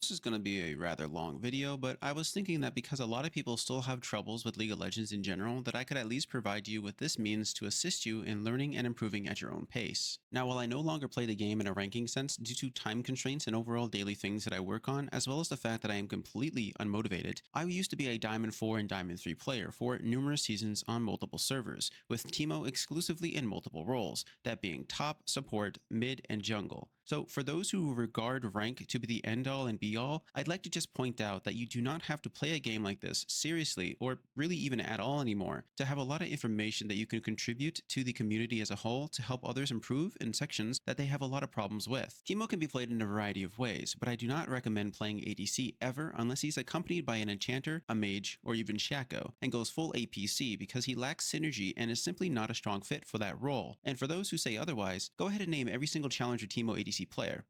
This is going to be a rather long video, but I was thinking that because a lot of people still have troubles with League of Legends in general, that I could at least provide you with this means to assist you in learning and improving at your own pace. Now, while I no longer play the game in a ranking sense due to time constraints and overall daily things that I work on, as well as the fact that I am completely unmotivated, I used to be a Diamond 4 and Diamond 3 player for numerous seasons on multiple servers, with Teemo exclusively in multiple roles, that being top, support, mid, and jungle. So for those who regard rank to be the end-all and be-all, I'd like to just point out that you do not have to play a game like this seriously, or really even at all anymore, to have a lot of information that you can contribute to the community as a whole to help others improve in sections that they have a lot of problems with. Teemo can be played in a variety of ways, but I do not recommend playing ADC ever unless he's accompanied by an enchanter, a mage, or even Shaco, and goes full APC because he lacks synergy and is simply not a strong fit for that role. And for those who say otherwise, go ahead and name every single challenger Teemo ADC player.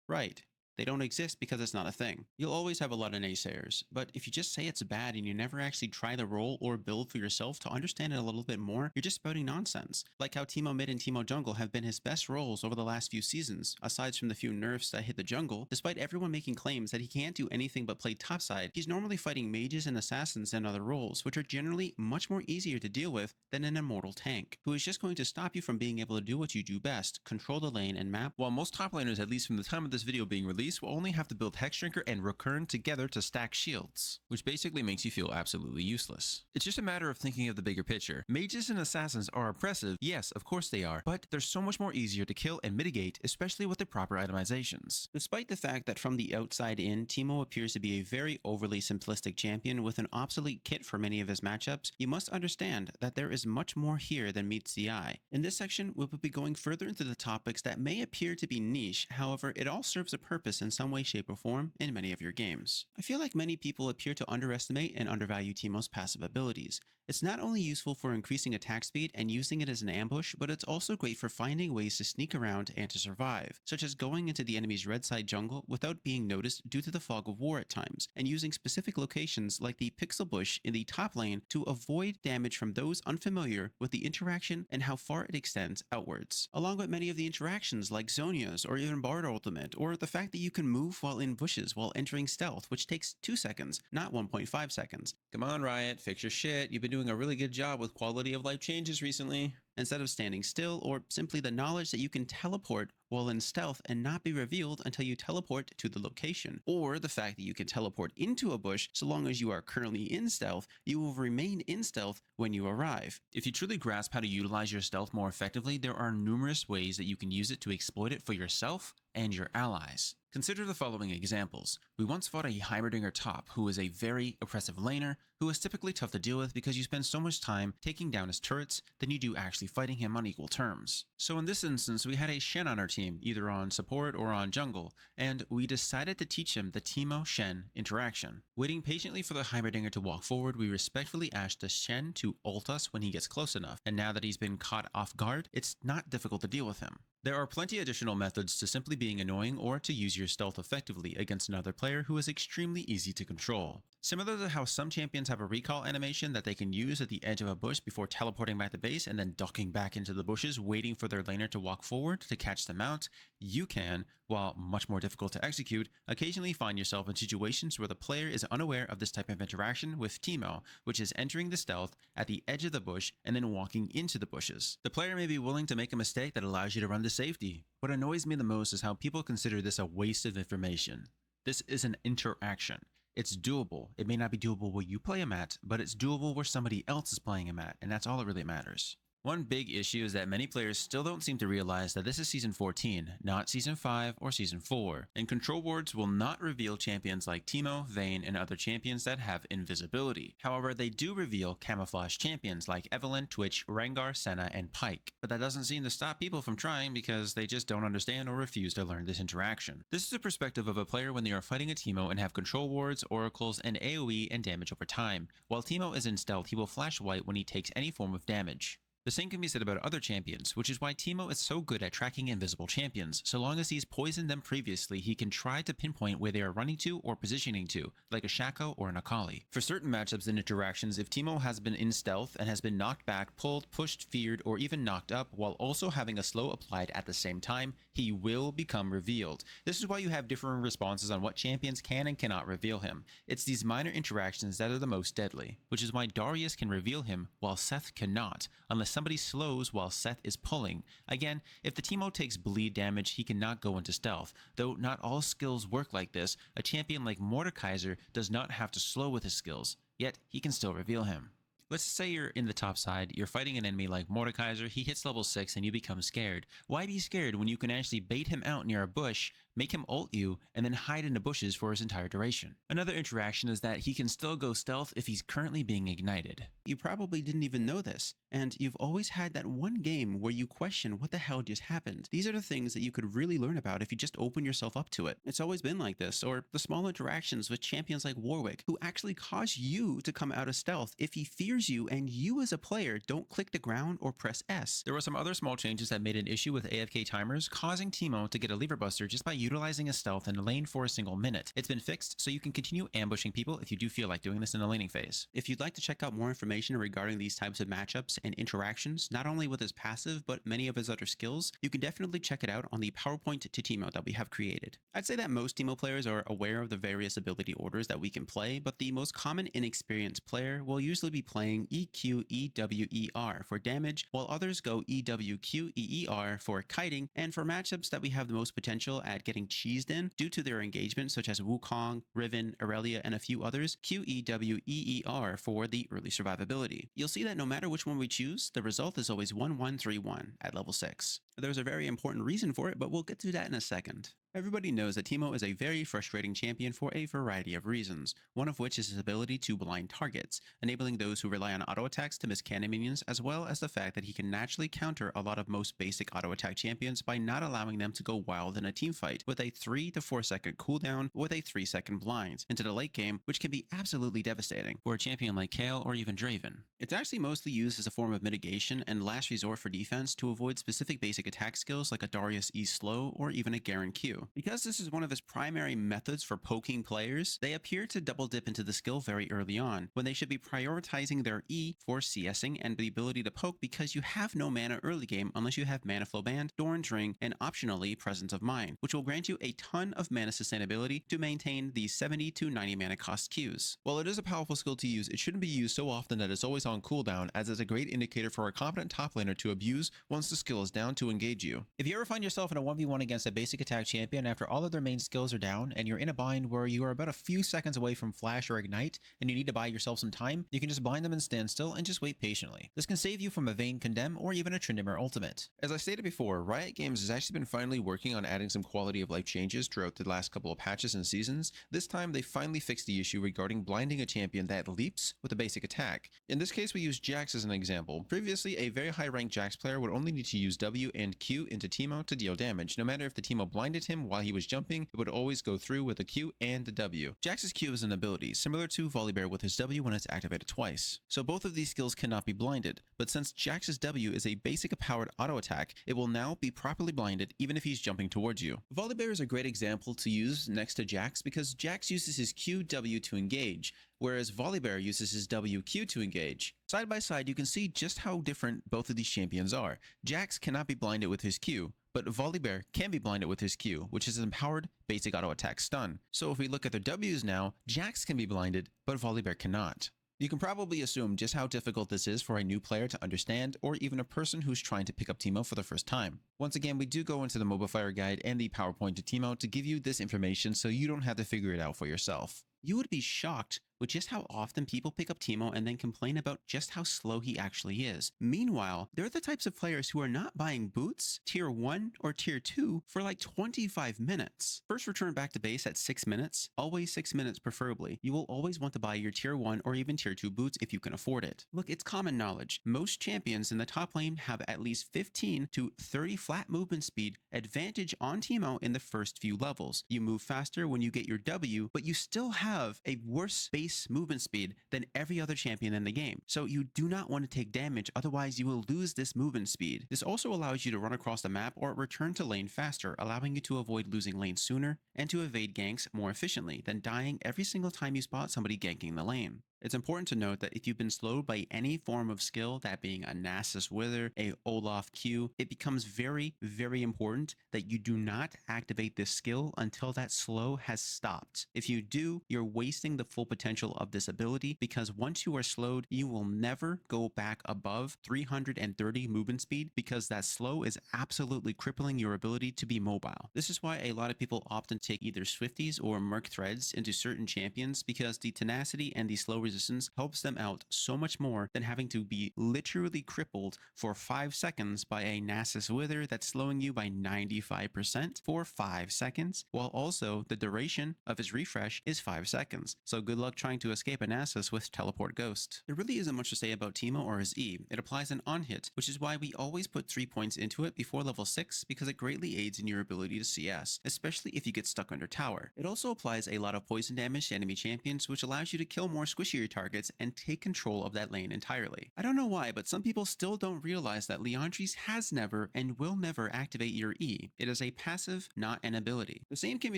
Right. They don't exist because it's not a thing. You'll always have a lot of naysayers, but if you just say it's bad and you never actually try the role or build for yourself to understand it a little bit more, you're just spouting nonsense. Like how Teemo Mid and Teemo Jungle have been his best roles over the last few seasons, aside from the few nerfs that hit the jungle. Despite everyone making claims that he can't do anything but play topside, he's normally fighting mages and assassins and other roles, which are generally much more easier to deal with than an immortal tank, who is just going to stop you from being able to do what you do best, control the lane and map. While most top laners, at least from the time of this video being released, will only have to build Hexdrinker and Recurn together to stack shields, which basically makes you feel absolutely useless. It's just a matter of thinking of the bigger picture. Mages and assassins are oppressive, yes, of course they are, but they're so much more easier to kill and mitigate, especially with the proper itemizations. Despite the fact that from the outside in, Teemo appears to be a very overly simplistic champion with an obsolete kit for many of his matchups, you must understand that there is much more here than meets the eye. In this section, we will be going further into the topics that may appear to be niche, however, it all serves a purpose in some way, shape, or form in many of your games. I feel like many people appear to underestimate and undervalue Teemo's passive abilities. It's not only useful for increasing attack speed and using it as an ambush, but it's also great for finding ways to sneak around and to survive, such as going into the enemy's red side jungle without being noticed due to the fog of war at times, and using specific locations like the pixel bush in the top lane to avoid damage from those unfamiliar with the interaction and how far it extends outwards, along with many of the interactions like Zhonya's or even Bard ultimate, or the fact that you can move while in bushes while entering stealth, which takes 2 seconds, not 1.5 seconds. Come on, Riot, fix your shit. You've been doing a really good job with quality of life changes recently. Instead of standing still, or simply the knowledge that you can teleport while in stealth and not be revealed until you teleport to the location, or the fact that you can teleport into a bush so long as you are currently in stealth, you will remain in stealth when you arrive. If you truly grasp how to utilize your stealth more effectively, there are numerous ways that you can use it to exploit it for yourself and your allies. Consider the following examples. We once fought a Heimerdinger top who is a very oppressive laner who is typically tough to deal with because you spend so much time taking down his turrets than you do actually fighting him on equal terms. So in this instance, we had a Shen on our team, either on support or on jungle, and we decided to teach him the Teemo-Shen interaction. Waiting patiently for the Heimerdinger to walk forward, we respectfully asked the Shen to ult us when he gets close enough, and now that he's been caught off guard, it's not difficult to deal with him. There are plenty additional methods to simply being annoying or to use your stealth effectively against another player who is extremely easy to control. Similar to how some champions have a recall animation that they can use at the edge of a bush before teleporting back to base and then ducking back into the bushes waiting for their laner to walk forward to catch them out, you can, while much more difficult to execute, occasionally find yourself in situations where the player is unaware of this type of interaction with Teemo, which is entering the stealth at the edge of the bush and then walking into the bushes. The player may be willing to make a mistake that allows you to run to safety. What annoys me the most is how people consider this a waste of information. This is an interaction. It's doable. It may not be doable where you play him at, but it's doable where somebody else is playing him at, and that's all that really matters. One big issue is that many players still don't seem to realize that this is Season 14, not Season 5 or Season 4, and control wards will not reveal champions like Teemo, Vayne, and other champions that have invisibility. However, they do reveal camouflage champions like Evelynn, Twitch, Rengar, Senna, and Pyke. But that doesn't seem to stop people from trying because they just don't understand or refuse to learn this interaction. This is the perspective of a player when they are fighting a Teemo and have control wards, oracles, and AoE and damage over time. While Teemo is in stealth, he will flash white when he takes any form of damage. The same can be said about other champions, which is why Teemo is so good at tracking invisible champions. So long as he's poisoned them previously, he can try to pinpoint where they are running to or positioning to, like a Shaco or an Akali. For certain matchups and interactions, if Teemo has been in stealth and has been knocked back, pulled, pushed, feared, or even knocked up while also having a slow applied at the same time, he will become revealed. This is why you have differing responses on what champions can and cannot reveal him. It's these minor interactions that are the most deadly, which is why Darius can reveal him while Seth cannot, unless somebody slows while Seth is pulling. Again, if the Teemo takes bleed damage, he cannot go into stealth. Though not all skills work like this, a champion like Mordekaiser does not have to slow with his skills, yet he can still reveal him. Let's say you're in the top side, you're fighting an enemy like Mordekaiser, he hits level 6 and you become scared. Why be scared when you can actually bait him out near a bush, make him ult you, and then hide in the bushes for his entire duration? Another interaction is that he can still go stealth if he's currently being ignited. You probably didn't even know this, and you've always had that one game where you question what the hell just happened. These are the things that you could really learn about if you just open yourself up to it. It's always been like this, or the small interactions with champions like Warwick, who actually cause you to come out of stealth if he fears you and you as a player don't click the ground or press S. There were some other small changes that made an issue with AFK timers, causing Teemo to get a lever buster just by utilizing a stealth in a lane for a single minute. It's been fixed, so you can continue ambushing people if you do feel like doing this in the laning phase. If you'd like to check out more information regarding these types of matchups and interactions, not only with his passive, but many of his other skills, you can definitely check it out on the PowerPoint to Teemo that we have created. I'd say that most Teemo players are aware of the various ability orders that we can play, but the most common inexperienced player will usually be playing EQ, EW, ER for damage, while others go EWQ, EER for kiting, and for matchups that we have the most potential at getting cheesed in due to their engagement, such as Wukong, Riven, Aurelia, and a few others, QEWEER for the early survivability. You'll see that no matter which one we choose, the result is always 1-1-3-1 at level 6. There's a very important reason for it, but we'll get to that in a second. Everybody knows that Teemo is a very frustrating champion for a variety of reasons, one of which is his ability to blind targets, enabling those who rely on auto attacks to miss cannon minions, as well as the fact that he can naturally counter a lot of most basic auto attack champions by not allowing them to go wild in a teamfight with a 3 to 4 second cooldown with a 3-second blind into the late game, which can be absolutely devastating For a champion like Kayle or even Draven. It's actually mostly used as a form of mitigation and last resort for defense to avoid specific basic attack skills like a Darius E slow or even a Garen Q. Because this is one of his primary methods for poking players, they appear to double dip into the skill very early on, when they should be prioritizing their E for CSing and the ability to poke because you have no mana early game unless you have Mana Flow Band, Doran's Ring, and optionally Presence of Mind, which will grant you a ton of mana sustainability to maintain the 70 to 90 mana cost Qs. While it is a powerful skill to use, it shouldn't be used so often that it's always on cooldown, as it's a great indicator for a competent top laner to abuse once the skill is down to engage you. If you ever find yourself in a 1v1 against a basic attack champion after all of their main skills are down and you're in a bind where you are about a few seconds away from flash or ignite and you need to buy yourself some time, you can just bind them and stand still and just wait patiently. This can save you from a Vayne Condemn or even a Tryndamere ultimate. As I stated before, Riot Games has actually been finally working on adding some quality of life changes throughout the last couple of patches and seasons. This time they finally fixed the issue regarding blinding a champion that leaps with a basic attack. In this case we use Jax as an example. Previously, a very high ranked Jax player would only need to use W and Q into Teemo to deal damage. No matter if the Teemo blinded him while he was jumping, it would always go through with a Q and a W. Jax's Q is an ability, similar to Volibear with his W when it's activated twice. So both of these skills cannot be blinded, but since Jax's W is a basic powered auto attack, it will now be properly blinded even if he's jumping towards you. Volibear is a great example to use next to Jax because Jax uses his QW to engage, whereas Volibear uses his WQ to engage. Side by side, you can see just how different both of these champions are. Jax cannot be blinded with his Q, but Volibear can be blinded with his Q, which is an empowered basic auto attack stun. So if we look at their Ws now, Jax can be blinded, but Volibear cannot. You can probably assume just how difficult this is for a new player to understand, or even a person who's trying to pick up Teemo for the first time. Once again, we do go into the Mobile Guide and the PowerPoint to Teemo to give you this information so you don't have to figure it out for yourself. You would be shocked with just how often people pick up Teemo and then complain about just how slow he actually is. Meanwhile, they're the types of players who are not buying boots, tier 1 or tier 2, for like 25 minutes. First return back to base at 6 minutes, always 6 minutes preferably. You will always want to buy your tier 1 or even tier 2 boots if you can afford it. Look, it's common knowledge. Most champions in the top lane have at least 15 to 30 flat movement speed advantage on Teemo in the first few levels. You move faster when you get your W, but you still have a worse base base movement speed than every other champion in the game. So you do not want to take damage, otherwise you will lose this movement speed. This also allows you to run across the map or return to lane faster, allowing you to avoid losing lane sooner and to evade ganks more efficiently than dying every single time you spot somebody ganking the lane. It's important to note that if you've been slowed by any form of skill, that being a Nasus Wither, a Olaf Q, it becomes very, very important that you do not activate this skill until that slow has stopped. If you do, you're wasting the full potential of this ability, because once you are slowed, you will never go back above 330 movement speed, because that slow is absolutely crippling your ability to be mobile. This is why a lot of people often take either Swifties or Merc Threads into certain champions, because the tenacity and the slow resistance helps them out so much more than having to be literally crippled for 5 seconds by a Nasus Wither that's slowing you by 95% for 5 seconds, while also the duration of his refresh is 5 seconds. So good luck trying to escape a Nasus with Teleport Ghost. There really isn't much to say about Teemo or his E. It applies an on hit, which is why we always put 3 points into it before level 6, because it greatly aids in your ability to CS, especially if you get stuck under tower. It also applies a lot of poison damage to enemy champions, which allows you to kill more squishier targets and take control of that lane entirely. I don't know why, but some people still don't realize that Leandri's has never and will never activate your E. It is a passive, not an ability. The same can be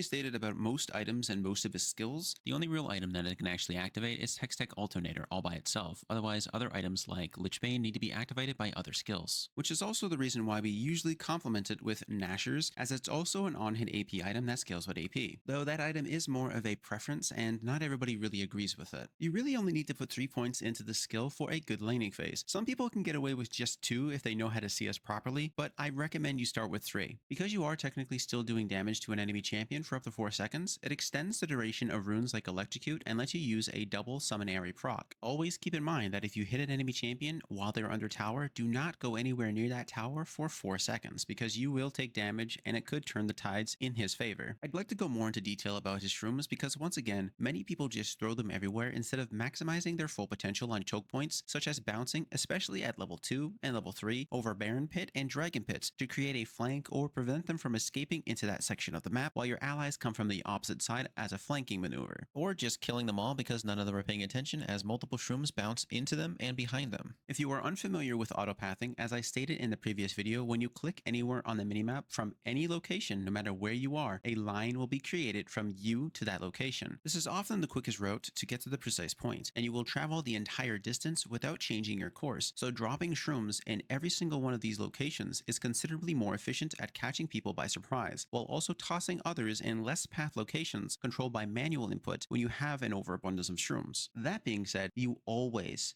stated about most items and most of his skills. The only real item that it can actually activate is Hextech Alternator all by itself, otherwise other items like Lichbane need to be activated by other skills. Which is also the reason why we usually complement it with Nashers, as it's also an on-hit AP item that scales with AP. Though that item is more of a preference and not everybody really agrees with it. You really only need to put 3 points into the skill for a good laning phase. Some people can get away with just 2 if they know how to CS properly, but I recommend you start with 3. Because you are technically still doing damage to an enemy champion for up to 4 seconds, it extends the duration of runes like Electrocute and lets you use a double summon ARE proc. Always keep in mind that if you hit an enemy champion while they're under tower, do not go anywhere near that tower for 4 seconds, because you will take damage and it could turn the tides in his favor. I'd like to go more into detail about his shrooms, because once again, many people just throw them everywhere instead of maximizing their full potential on choke points, such as bouncing, especially at level 2 and level 3, over Baron Pit and Dragon Pits to create a flank or prevent them from escaping into that section of the map, while your allies come from the opposite side as a flanking maneuver. Or just killing them all because none of them are paying attention as multiple shrooms bounce into them and behind them. If you are unfamiliar with autopathing, as I stated in the previous video, when you click anywhere on the minimap from any location, no matter where you are, a line will be created from you to that location. This is often the quickest route to get to the precise point, and you will travel the entire distance without changing your course. So dropping shrooms in every single one of these locations is considerably more efficient at catching people by surprise, while also tossing others in less path locations controlled by manual input when you have an overabundance of shrooms. That being said, you always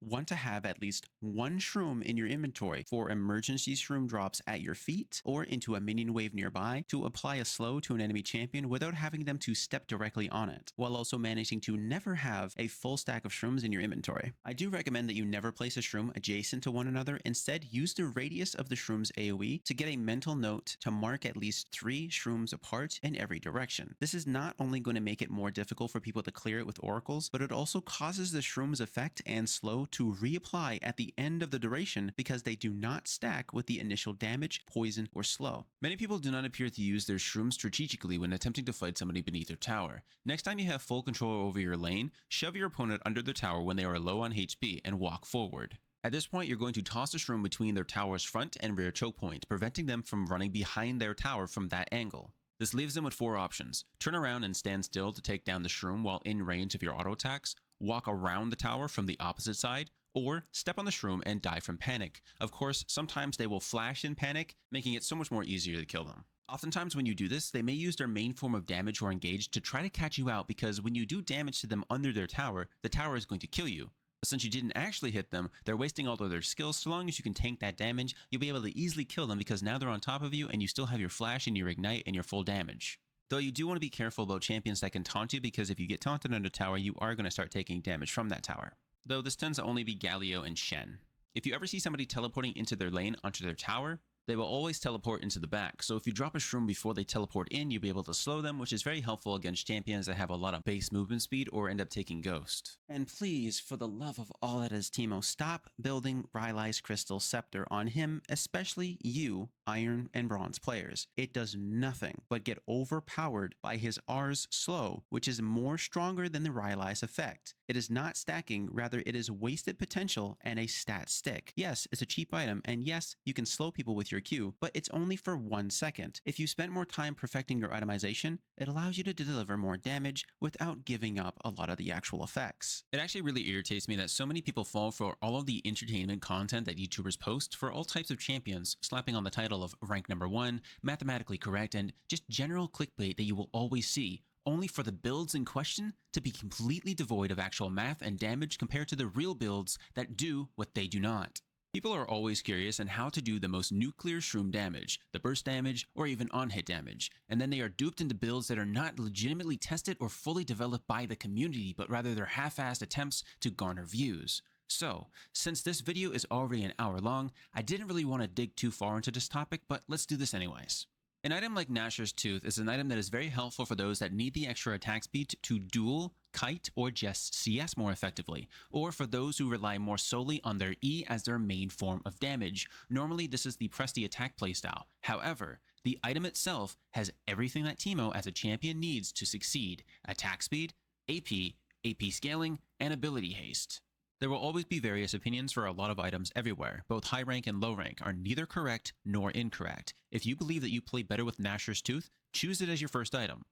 want to have at least 1 shroom in your inventory for emergency shroom drops at your feet or into a minion wave nearby to apply a slow to an enemy champion without having them to step directly on it, while also managing to never have a full stack of shrooms in your inventory. I do recommend that you never place a shroom adjacent to one another. Instead, use the radius of the shroom's AoE to get a mental note to mark at least 3 shrooms apart in every direction. This is not only going to make it more difficult for people to clear it with oracles, but it also causes the shroom's effect and slow to reapply at the end of the duration, because they do not stack with the initial damage, poison, or slow. Many people do not appear to use their shrooms strategically when attempting to fight somebody beneath their tower. Next time you have full control over your lane, shove your opponent under the tower when they are low on HP and walk forward. At this point, you're going to toss a shroom between their tower's front and rear choke point, preventing them from running behind their tower from that angle. This leaves them with 4 options: turn around and stand still to take down the shroom while in range of your auto attacks, walk around the tower from the opposite side, or step on the shroom and die from panic. Of course, sometimes they will flash in panic, making it so much more easier to kill them. Oftentimes when you do this, they may use their main form of damage or engage to try to catch you out, because when you do damage to them under their tower, the tower is going to kill you. But since you didn't actually hit them, they're wasting all of their skills. So long as you can tank that damage, you'll be able to easily kill them, because now they're on top of you and you still have your flash and your ignite and your full damage. Though you do want to be careful about champions that can taunt you, because if you get taunted under tower, you are going to start taking damage from that tower. Though this tends to only be Galio and Shen. If you ever see somebody teleporting into their lane onto their tower, they will always teleport into the back. So if you drop a shroom before they teleport in, you'll be able to slow them, which is very helpful against champions that have a lot of base movement speed or end up taking Ghost. And please, for the love of all that is Teemo, stop building Rylai's Crystal Scepter on him, especially you, Iron and Bronze players. It does nothing but get overpowered by his R's slow, which is more stronger than the Rylai's effect. It is not stacking, rather it is wasted potential and a stat stick. Yes, it's a cheap item, and yes, you can slow people with your Q, but it's only for 1 second. If you spent more time perfecting your itemization, it allows you to deliver more damage without giving up a lot of the actual effects. It actually really irritates me that so many people fall for all of the entertainment content that YouTubers post for all types of champions, slapping on the title of rank number 1, mathematically correct, and just general clickbait that you will always see, only for the builds in question to be completely devoid of actual math and damage compared to the real builds that do what they do not. People are always curious on how to do the most nuclear shroom damage, the burst damage, or even on-hit damage, and then they are duped into builds that are not legitimately tested or fully developed by the community, but rather their half-assed attempts to garner views. So, since this video is already an hour long, I didn't really want to dig too far into this topic, but let's do this anyways. An item like Nashor's Tooth is an item that is very helpful for those that need the extra attack speed to duel, kite, or just CS more effectively, or for those who rely more solely on their E as their main form of damage. Normally this is the press the attack playstyle. However, the item itself has everything that Teemo as a champion needs to succeed: attack speed, AP scaling, and ability haste. There will always be various opinions for a lot of items everywhere. Both high rank and low rank are neither correct nor incorrect. If you believe that you play better with Nashor's Tooth, choose it as your first item.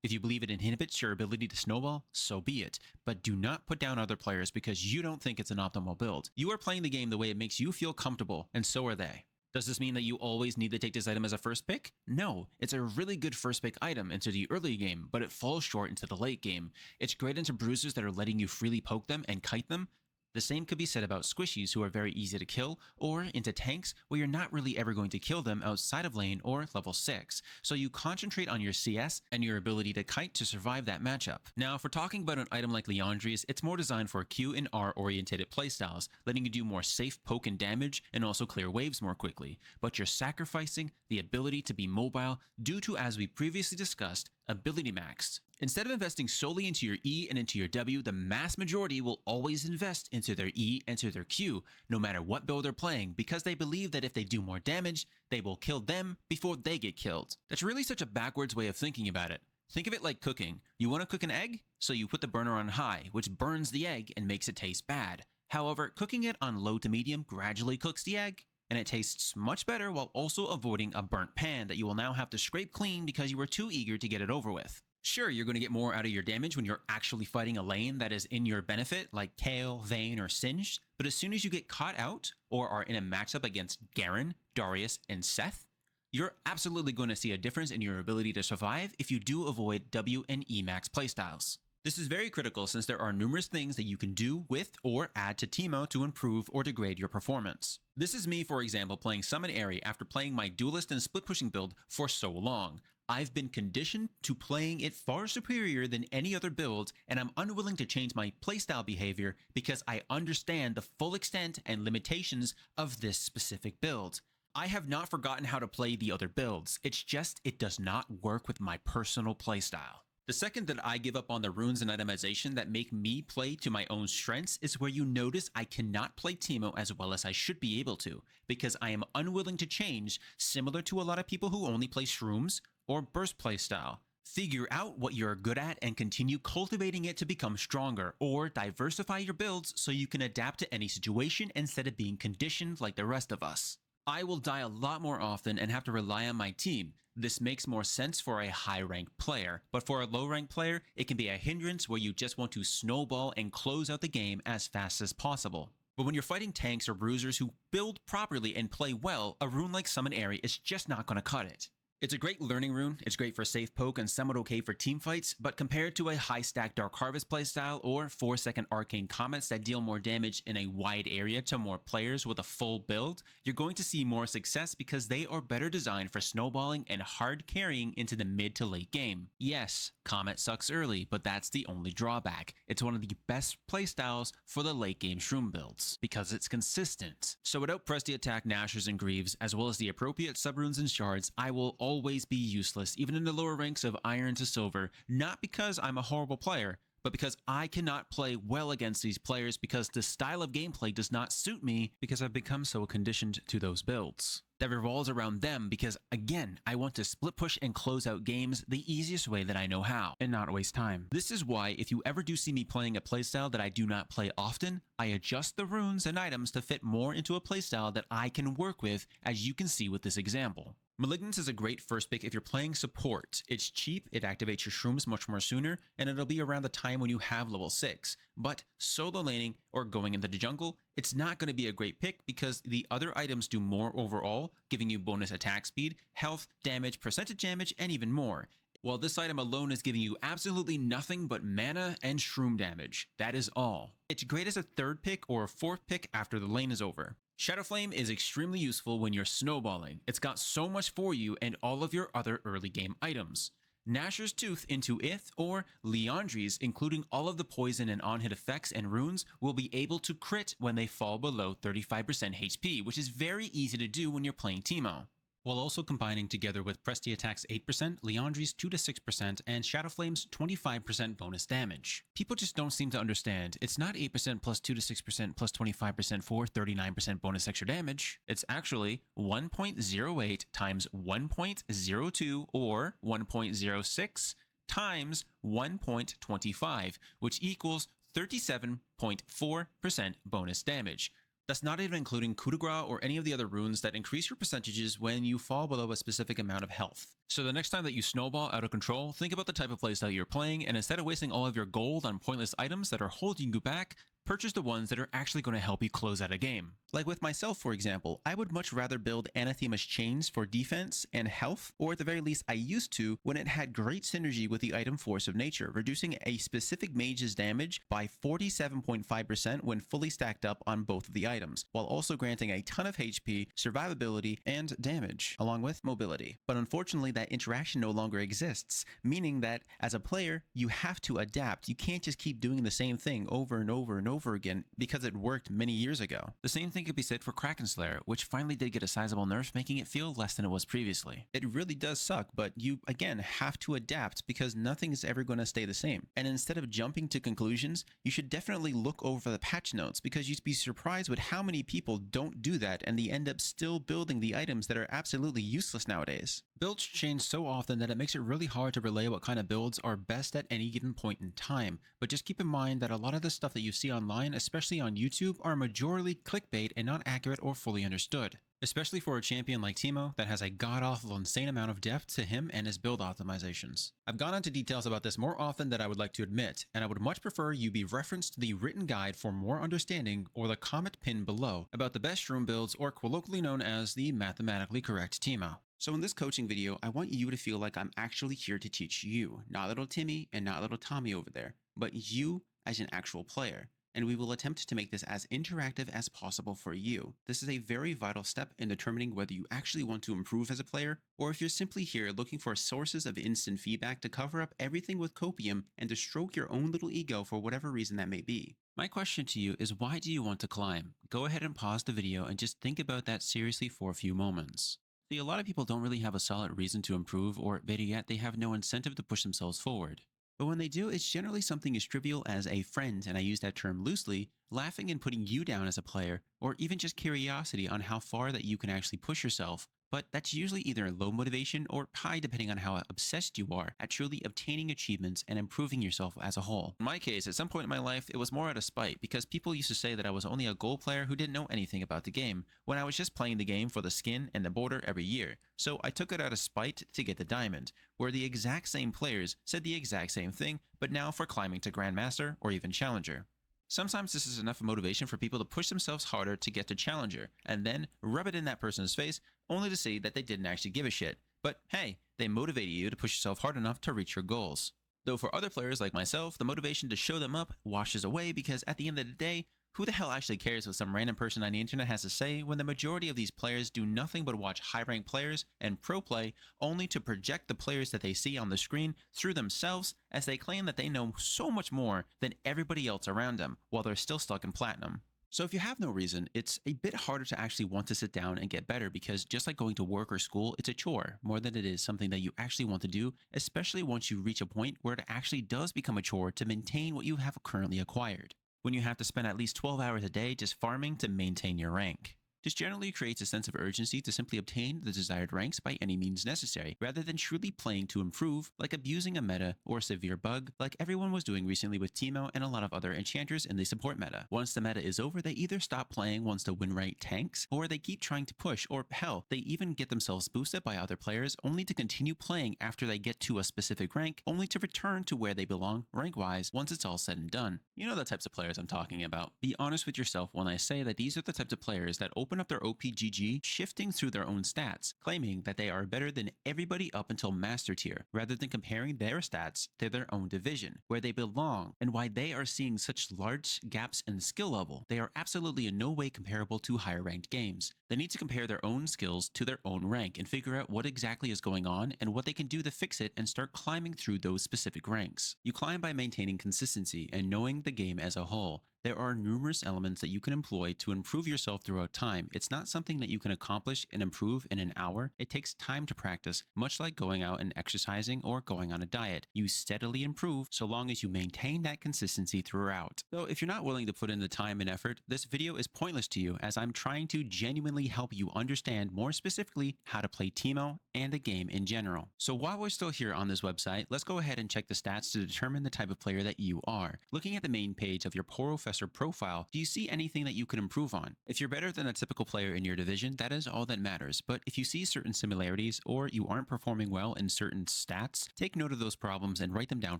If you believe it inhibits your ability to snowball, so be it. But do not put down other players because you don't think it's an optimal build. You are playing the game the way it makes you feel comfortable, and so are they. Does this mean that you always need to take this item as a first pick? No, it's a really good first pick item into the early game, but it falls short into the late game. It's great into bruisers that are letting you freely poke them and kite them. The same could be said about squishies who are very easy to kill, or into tanks where you're not really ever going to kill them outside of lane or level 6, so you concentrate on your CS and your ability to kite to survive that matchup. Now, if we're talking about an item like Leandri's, it's more designed for Q and R oriented playstyles, letting you do more safe poke and damage and also clear waves more quickly, but you're sacrificing the ability to be mobile due to, as we previously discussed, ability maxed. Instead of investing solely into your E and into your W, the mass majority will always invest into their E and to their Q, no matter what build they're playing, because they believe that if they do more damage, they will kill them before they get killed. That's really such a backwards way of thinking about it. Think of it like cooking. You want to cook an egg? So you put the burner on high, which burns the egg and makes it taste bad. However, cooking it on low to medium gradually cooks the egg, and it tastes much better while also avoiding a burnt pan that you will now have to scrape clean because you were too eager to get it over with. Sure, you're going to get more out of your damage when you're actually fighting a lane that is in your benefit, like Kayle, Vayne, or Singed, but as soon as you get caught out, or are in a matchup against Garen, Darius, and Seth, you're absolutely going to see a difference in your ability to survive if you do avoid W and E max playstyles. This is very critical since there are numerous things that you can do with or add to Teemo to improve or degrade your performance. This is me, for example, playing Summon Aerie after playing my duelist and split pushing build for so long. I've been conditioned to playing it far superior than any other build, and I'm unwilling to change my playstyle behavior because I understand the full extent and limitations of this specific build. I have not forgotten how to play the other builds, it's just it does not work with my personal playstyle. The second that I give up on the runes and itemization that make me play to my own strengths is where you notice I cannot play Teemo as well as I should be able to, because I am unwilling to change, similar to a lot of people who only play shrooms or burst playstyle. Figure out what you're good at and continue cultivating it to become stronger, or diversify your builds so you can adapt to any situation instead of being conditioned like the rest of us. I will die a lot more often and have to rely on my team. This makes more sense for a high-ranked player, but for a low-ranked player, it can be a hindrance where you just want to snowball and close out the game as fast as possible. But when you're fighting tanks or bruisers who build properly and play well, a rune like Summon Aerie is just not going to cut it. It's a great learning rune, it's great for safe poke and somewhat okay for team fights, but compared to a high stack Dark Harvest playstyle or 4-second Arcane Comets that deal more damage in a wide area to more players with a full build, you're going to see more success because they are better designed for snowballing and hard carrying into the mid to late game. Yes, Comet sucks early, but that's the only drawback. It's one of the best playstyles for the late game shroom builds, because it's consistent. So without press the attack Nashors and Greaves, as well as the appropriate subrunes and shards, I will always be useless, even in the lower ranks of Iron to Silver, not because I'm a horrible player, but because I cannot play well against these players because the style of gameplay does not suit me because I've become so conditioned to those builds. that revolves around them because, again, I want to split push and close out games the easiest way that I know how and not waste time. This is why if you ever do see me playing a playstyle that I do not play often, I adjust the runes and items to fit more into a playstyle that I can work with, as you can see with this example. Malignance is a great first pick if you're playing support. It's cheap, it activates your shrooms much more sooner, and it'll be around the time when you have level 6. But solo laning or going into the jungle, it's not going to be a great pick because the other items do more overall, giving you bonus attack speed, health, damage, percentage damage, and even more. While this item alone is giving you absolutely nothing but mana and shroom damage. That is all. It's great as a third pick or a fourth pick after the lane is over. Shadow Flame is extremely useful when you're snowballing. It's got so much for you and all of your other early game items. Nashor's Tooth into Ith or Liandry's, including all of the poison and on-hit effects and runes, will be able to crit when they fall below 35% HP, which is very easy to do when you're playing Teemo. While also combining together with Presti Attack's 8%, Liandry's 2-6%, and Shadow Flame's 25% bonus damage. People just don't seem to understand. It's not 8% plus 2-6% plus 25% for 39% bonus extra damage. It's actually 1.08 times 1.02 or 1.06 times 1.25, which equals 37.4% bonus damage. That's not even including coup de grace or any of the other runes that increase your percentages when you fall below a specific amount of health. So the next time that you snowball out of control, think about the type of playstyle you're playing, and instead of wasting all of your gold on pointless items that are holding you back, purchase the ones that are actually going to help you close out a game. Like with myself, for example, I would much rather build Anathema's Chains for defense and health, or at the very least I used to when it had great synergy with the item Force of Nature, reducing a specific mage's damage by 47.5% when fully stacked up on both of the items, while also granting a ton of HP, survivability, and damage, along with mobility. But unfortunately, that interaction no longer exists, meaning that as a player, you have to adapt. You can't just keep doing the same thing over and over and over again because it worked many years ago. The same thing could be said for Kraken Slayer, which finally did get a sizable nerf, making it feel less than it was previously. It really does suck, but you, again, have to adapt because nothing is ever going to stay the same. And instead of jumping to conclusions, you should definitely look over the patch notes because you'd be surprised with how many people don't do that and they end up still building the items that are absolutely useless nowadays. Builds change so often that it makes it really hard to relay what kind of builds are best at any given point in time, but just keep in mind that a lot of the stuff that you see online, especially on YouTube, are majorly clickbait and not accurate or fully understood. Especially for a champion like Teemo that has a god-awful insane amount of depth to him and his build optimizations. I've gone into details about this more often than I would like to admit, and I would much prefer you be referenced to the written guide for more understanding or the comment pinned below about the best shroom builds, or colloquially known as the mathematically correct Teemo. So in this coaching video, I want you to feel like I'm actually here to teach you, not little Timmy and not little Tommy over there, but you as an actual player. And we will attempt to make this as interactive as possible for you. This is a very vital step in determining whether you actually want to improve as a player, or if you're simply here looking for sources of instant feedback to cover up everything with copium and to stroke your own little ego for whatever reason that may be. My question to you is, why do you want to climb? Go ahead and pause the video and just think about that seriously for a few moments. See, a lot of people don't really have a solid reason to improve, or better yet, they have no incentive to push themselves forward. But when they do, it's generally something as trivial as a friend, and I use that term loosely, laughing and putting you down as a player, or even just curiosity on how far that you can actually push yourself. But that's usually either low motivation or high depending on how obsessed you are at truly obtaining achievements and improving yourself as a whole. In my case, at some point in my life, it was more out of spite because people used to say that I was only a gold player who didn't know anything about the game, when I was just playing the game for the skin and the border every year. So I took it out of spite to get the diamond, where the exact same players said the exact same thing, but now for climbing to Grandmaster or even Challenger. Sometimes this is enough motivation for people to push themselves harder to get to Challenger, and then rub it in that person's face, only to see that they didn't actually give a shit. But hey, they motivated you to push yourself hard enough to reach your goals. Though for other players like myself, the motivation to show them up washes away because at the end of the day, who the hell actually cares what some random person on the internet has to say when the majority of these players do nothing but watch high-ranked players and pro play only to project the players that they see on the screen through themselves as they claim that they know so much more than everybody else around them while they're still stuck in platinum. So if you have no reason, it's a bit harder to actually want to sit down and get better because just like going to work or school, it's a chore more than it is something that you actually want to do, especially once you reach a point where it actually does become a chore to maintain what you have currently acquired, when you have to spend at least 12 hours a day just farming to maintain your rank. This generally creates a sense of urgency to simply obtain the desired ranks by any means necessary, rather than truly playing to improve, like abusing a meta or a severe bug, like everyone was doing recently with Teemo and a lot of other enchanters in the support meta. Once the meta is over, they either stop playing once the win rate tanks, or they keep trying to push, or hell, they even get themselves boosted by other players only to continue playing after they get to a specific rank, only to return to where they belong rank-wise once it's all said and done. You know the types of players I'm talking about. Be honest with yourself when I say that these are the types of players that open up their OPGG shifting through their own stats, claiming that they are better than everybody up until Master Tier, rather than comparing their stats to their own division, where they belong, and why they are seeing such large gaps in skill level. They are absolutely in no way comparable to higher ranked games. They need to compare their own skills to their own rank and figure out what exactly is going on and what they can do to fix it and start climbing through those specific ranks. You climb by maintaining consistency and knowing the game as a whole. There are numerous elements that you can employ to improve yourself throughout time. It's not something that you can accomplish and improve in an hour. It takes time to practice, much like going out and exercising or going on a diet. You steadily improve so long as you maintain that consistency throughout. So if you're not willing to put in the time and effort, this video is pointless to you, as I'm trying to genuinely help you understand more specifically how to play Teemo and the game in general. So while we're still here on this website, let's go ahead and check the stats to determine the type of player that you are. Looking at the main page of your Professor profile, do you see anything that you can improve on? If you're better than a typical player in your division, that is all that matters. But if you see certain similarities or you aren't performing well in certain stats, take note of those problems and write them down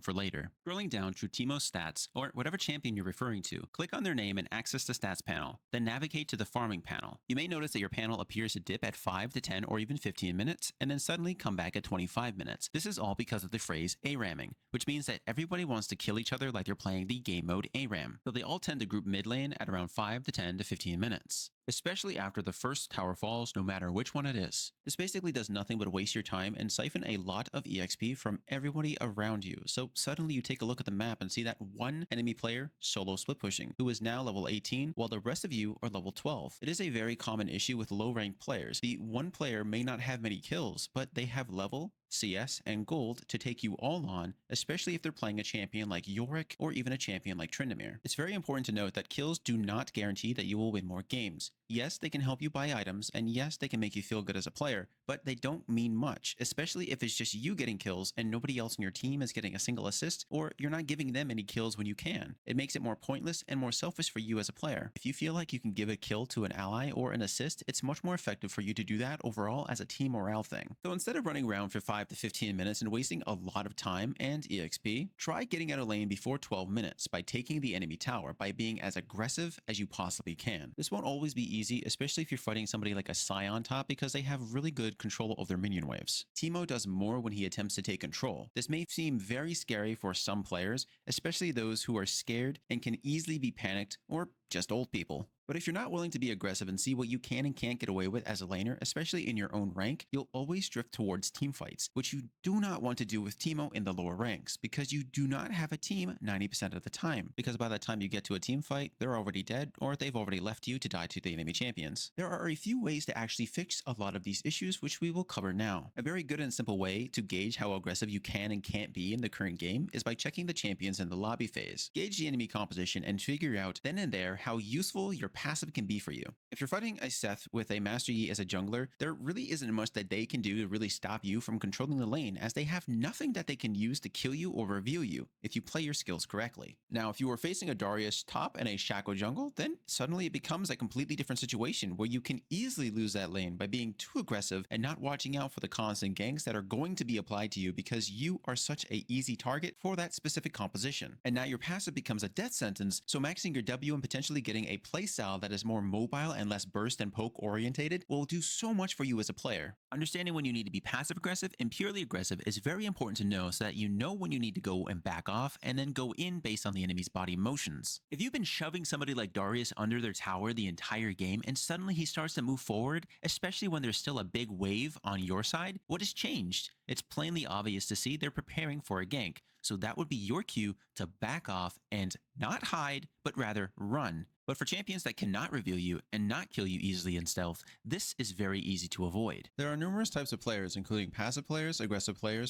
for later. Scrolling down through Teemo's stats, or whatever champion you're referring to, click on their name and access the stats panel. Then navigate to the farming panel. You may notice that your panel appears to dip at 5 to 10 or even 15 minutes, and then suddenly come back at 25 minutes. This is all because of the phrase ARAMing, which means that everybody wants to kill each other like they're playing the game mode ARAM. So they all tend to group mid lane at around 5 to 10 to 15 minutes, especially after the first tower falls, no matter which one it is. This basically does nothing but waste your time and siphon a lot of EXP from everybody around you. So suddenly you take a look at the map and see that one enemy player solo split pushing, who is now level 18, while the rest of you are level 12. It is a very common issue with low ranked players. The one player may not have many kills, but they have level, CS, and gold to take you all on, especially if they're playing a champion like Yorick or even a champion like Tryndamere. It's very important to note that kills do not guarantee that you will win more games. Yes, they can help you buy items, and yes, they can make you feel good as a player, but they don't mean much, especially if it's just you getting kills and nobody else on your team is getting a single assist, or you're not giving them any kills when you can. It makes it more pointless and more selfish for you as a player. If you feel like you can give a kill to an ally or an assist, it's much more effective for you to do that overall as a team morale thing. So instead of running around for 5 to 15 minutes and wasting a lot of time and EXP, try getting out of lane before 12 minutes by taking the enemy tower by being as aggressive as you possibly can. This won't always be easy, especially if you're fighting somebody like a Scion top, because they have really good control of their minion waves. Teemo does more when he attempts to take control. This may seem very scary for some players, especially those who are scared and can easily be panicked, or just old people. But if you're not willing to be aggressive and see what you can and can't get away with as a laner, especially in your own rank, you'll always drift towards team fights, which you do not want to do with Teemo in the lower ranks, because you do not have a team 90% of the time, because by the time you get to a team fight, they're already dead, or they've already left you to die to the enemy champions. There are a few ways to actually fix a lot of these issues, which we will cover now. A very good and simple way to gauge how aggressive you can and can't be in the current game is by checking the champions in the lobby phase. Gauge the enemy composition and figure out then and there how useful your passive can be for you. If you're fighting a Seth with a Master Yi as a jungler, there really isn't much that they can do to really stop you from controlling the lane, as they have nothing that they can use to kill you or reveal you if you play your skills correctly. Now, if you are facing a Darius top and a Shaco jungle, then suddenly it becomes a completely different situation where you can easily lose that lane by being too aggressive and not watching out for the constant ganks that are going to be applied to you because you are such an easy target for that specific composition. And now your passive becomes a death sentence, so maxing your W and potentially getting a playstyle that is more mobile and less burst and poke orientated will do so much for you as a player. Understanding when you need to be passive aggressive and purely aggressive is very important to know, so that you know when you need to go and back off and then go in based on the enemy's body motions. If you've been shoving somebody like Darius under their tower the entire game and suddenly he starts to move forward, especially when there's still a big wave on your side, what has changed? It's plainly obvious to see they're preparing for a gank. So that would be your cue to back off and not hide, but rather run. But for champions that cannot reveal you and not kill you easily in stealth, this is very easy to avoid. There are numerous types of players, including passive players,